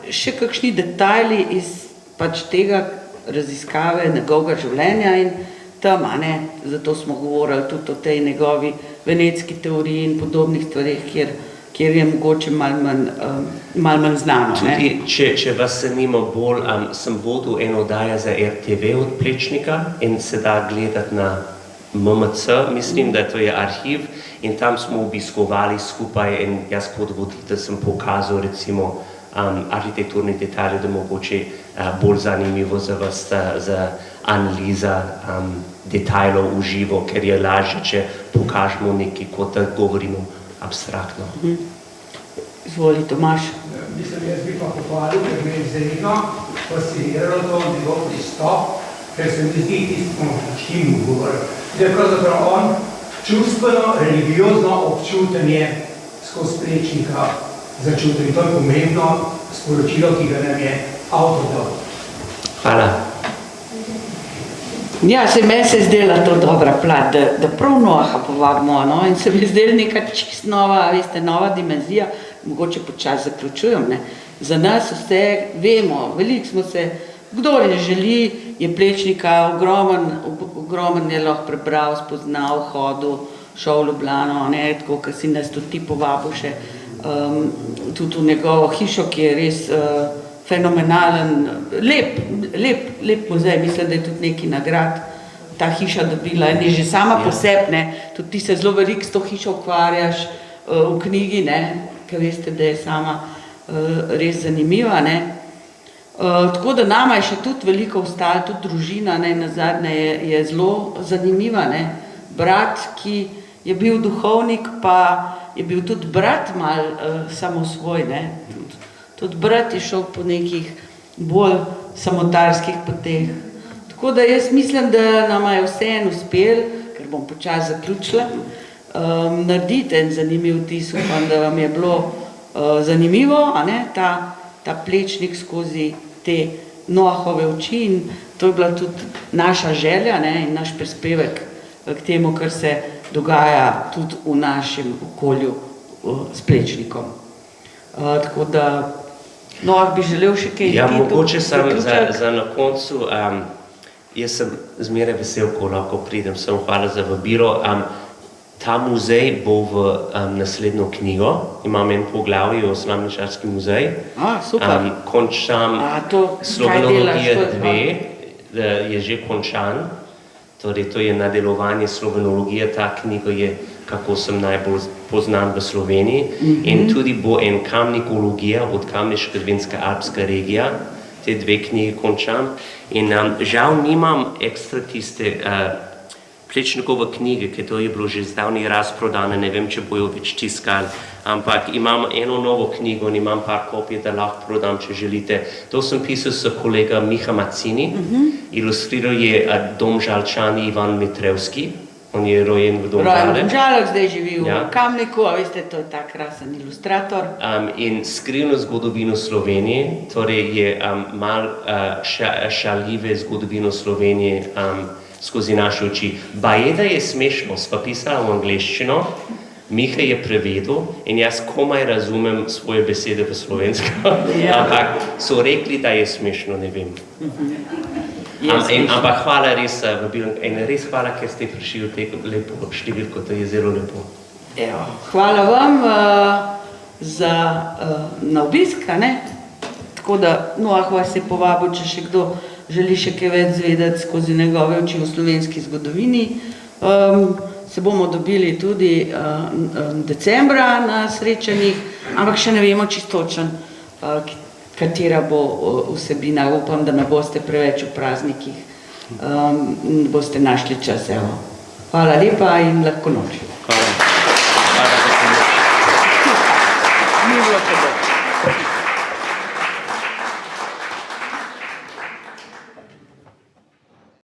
še kakšni detajli iz pač tega raziskave njegovega življenja in tam, zato smo govorili tudi o tej njegovi venetski teoriji in podobnih stvareh, kjer je mogoče malo manj znano. Tudi, če vas zanima bolj, sem vodil eno oddajo za RTV od Plečnika in se da gledati na MMC, mislim, da to je arhiv, in tam smo obiskovali skupaj in jaz kot voditelj sem pokazal recimo arhitekturni detalje, da mogoče bolj zanimivo za vas, za analiza detajlov v živo, ker je lažje, če pokažemo nekaj, kot da govorimo abstraktno. Izvoli, Tomaž. Mislim, jaz bi pa pohvalil, ker me je izredno fasciniralo to njegov pristop, ker se mi zdi tisto, s čim govoril. Da je pravzaprav on čustveno, religiozno občutenje skozi Plečnika začutil. In to je pomembno sporočilo, ki ga nam je avtor dal. Hvala. Ja, meni se je zdela to dobra plat, da prav Noaha povabimo, in se mi je zdela neka čist nova, nova dimenzija, mogoče počas zaključujem, Za nas vse vemo, veliko smo se, kdor je želi, je Plečnika ogromen je lahko prebral, spoznal, hodil, šel v Ljubljano, tako, kar si nas tudi ti povabil še, tudi v njegovo hišo, ki je res fenomenalen, lep muzej, mislim, da je tudi neki nagrad ta hiša dobila in je že sama posebne, tudi ti se zelo veliko s to hišo ukvarjaš v knjigi, ker veste, da je sama res zanimiva, Tako da nama je še tudi veliko ostalo, tudi družina, nazadnje je zelo zanimiva, brat, ki je bil duhovnik, pa je bil tudi brat mal samosvoj, ne. Tudi brat je šel po nekih bolj samotarskih poteh. Tako da jaz mislim, da nama je vseeno uspel, ker bom počasi zaključila, narediti en zanimiv vtis, upam, da vam je bilo zanimivo, a ne, ta Plečnik skozi te Noahove oči in to je bila tudi naša želja, ne, in naš prispevek k temu, kar se dogaja tudi v našem okolju s Plečnikom. Tako da, Noah bi želel še kaj Ja, mogoče samo za na koncu, jaz sem zmeraj vesel, ko lahko pridem, sem hvala za vabilo. Ta muzej bo v naslednjo knjigo, imam en poglavje o Slamničarski muzej. Super. Končam Slovenologija 2, je že končan, torej to je nadaljevanje slovenologije, ta knjiga je, kako sem najbolj poznan v Sloveniji, in tudi bo en kamnikologija od Kamniško-Dvinska alpska regija, te dve knjige končam. In žal nimam ekstra tiste Plečnikove knjige, ker to je bilo že zdavnaj razprodane, ne vem, če bojo več tiskali, ampak imam eno novo knjigo in imam par kopij, da lahko prodam, če želite. To sem pisal s kolega Miha Macini, ilustriral je Domžalčan Ivan Mitrevski, on je rojen v Domžale. Rojen v Domžalah, zdaj živi v Kamniku, a veste, to je ta krasen ilustrator. In skrivno zgodovino Slovenije, torej je mal šaljive zgodovino Slovenije skozi naše oči. Bajeda je smešno, sva pisala v angleščino, Miha je prevedel in jaz komaj razumem svoje besede v slovensko, ampak so rekli, da je smešno, ne vem. Ampak hvala res, res hvala, ker ste prišli v teko lepo številko, to je zelo lepo. Hvala vam na obisk, ne? Tako da, Noah vas je povabil, če še kdo želi še kaj več zvedeti skozi njegove oči v slovenski zgodovini. Se bomo dobili tudi decembra na srečanjih, ampak še ne vemo čisto točno, katera bo vsebina. Upam, da ne boste preveč v praznikih, boste našli čas. Hvala lepa in lahko noč.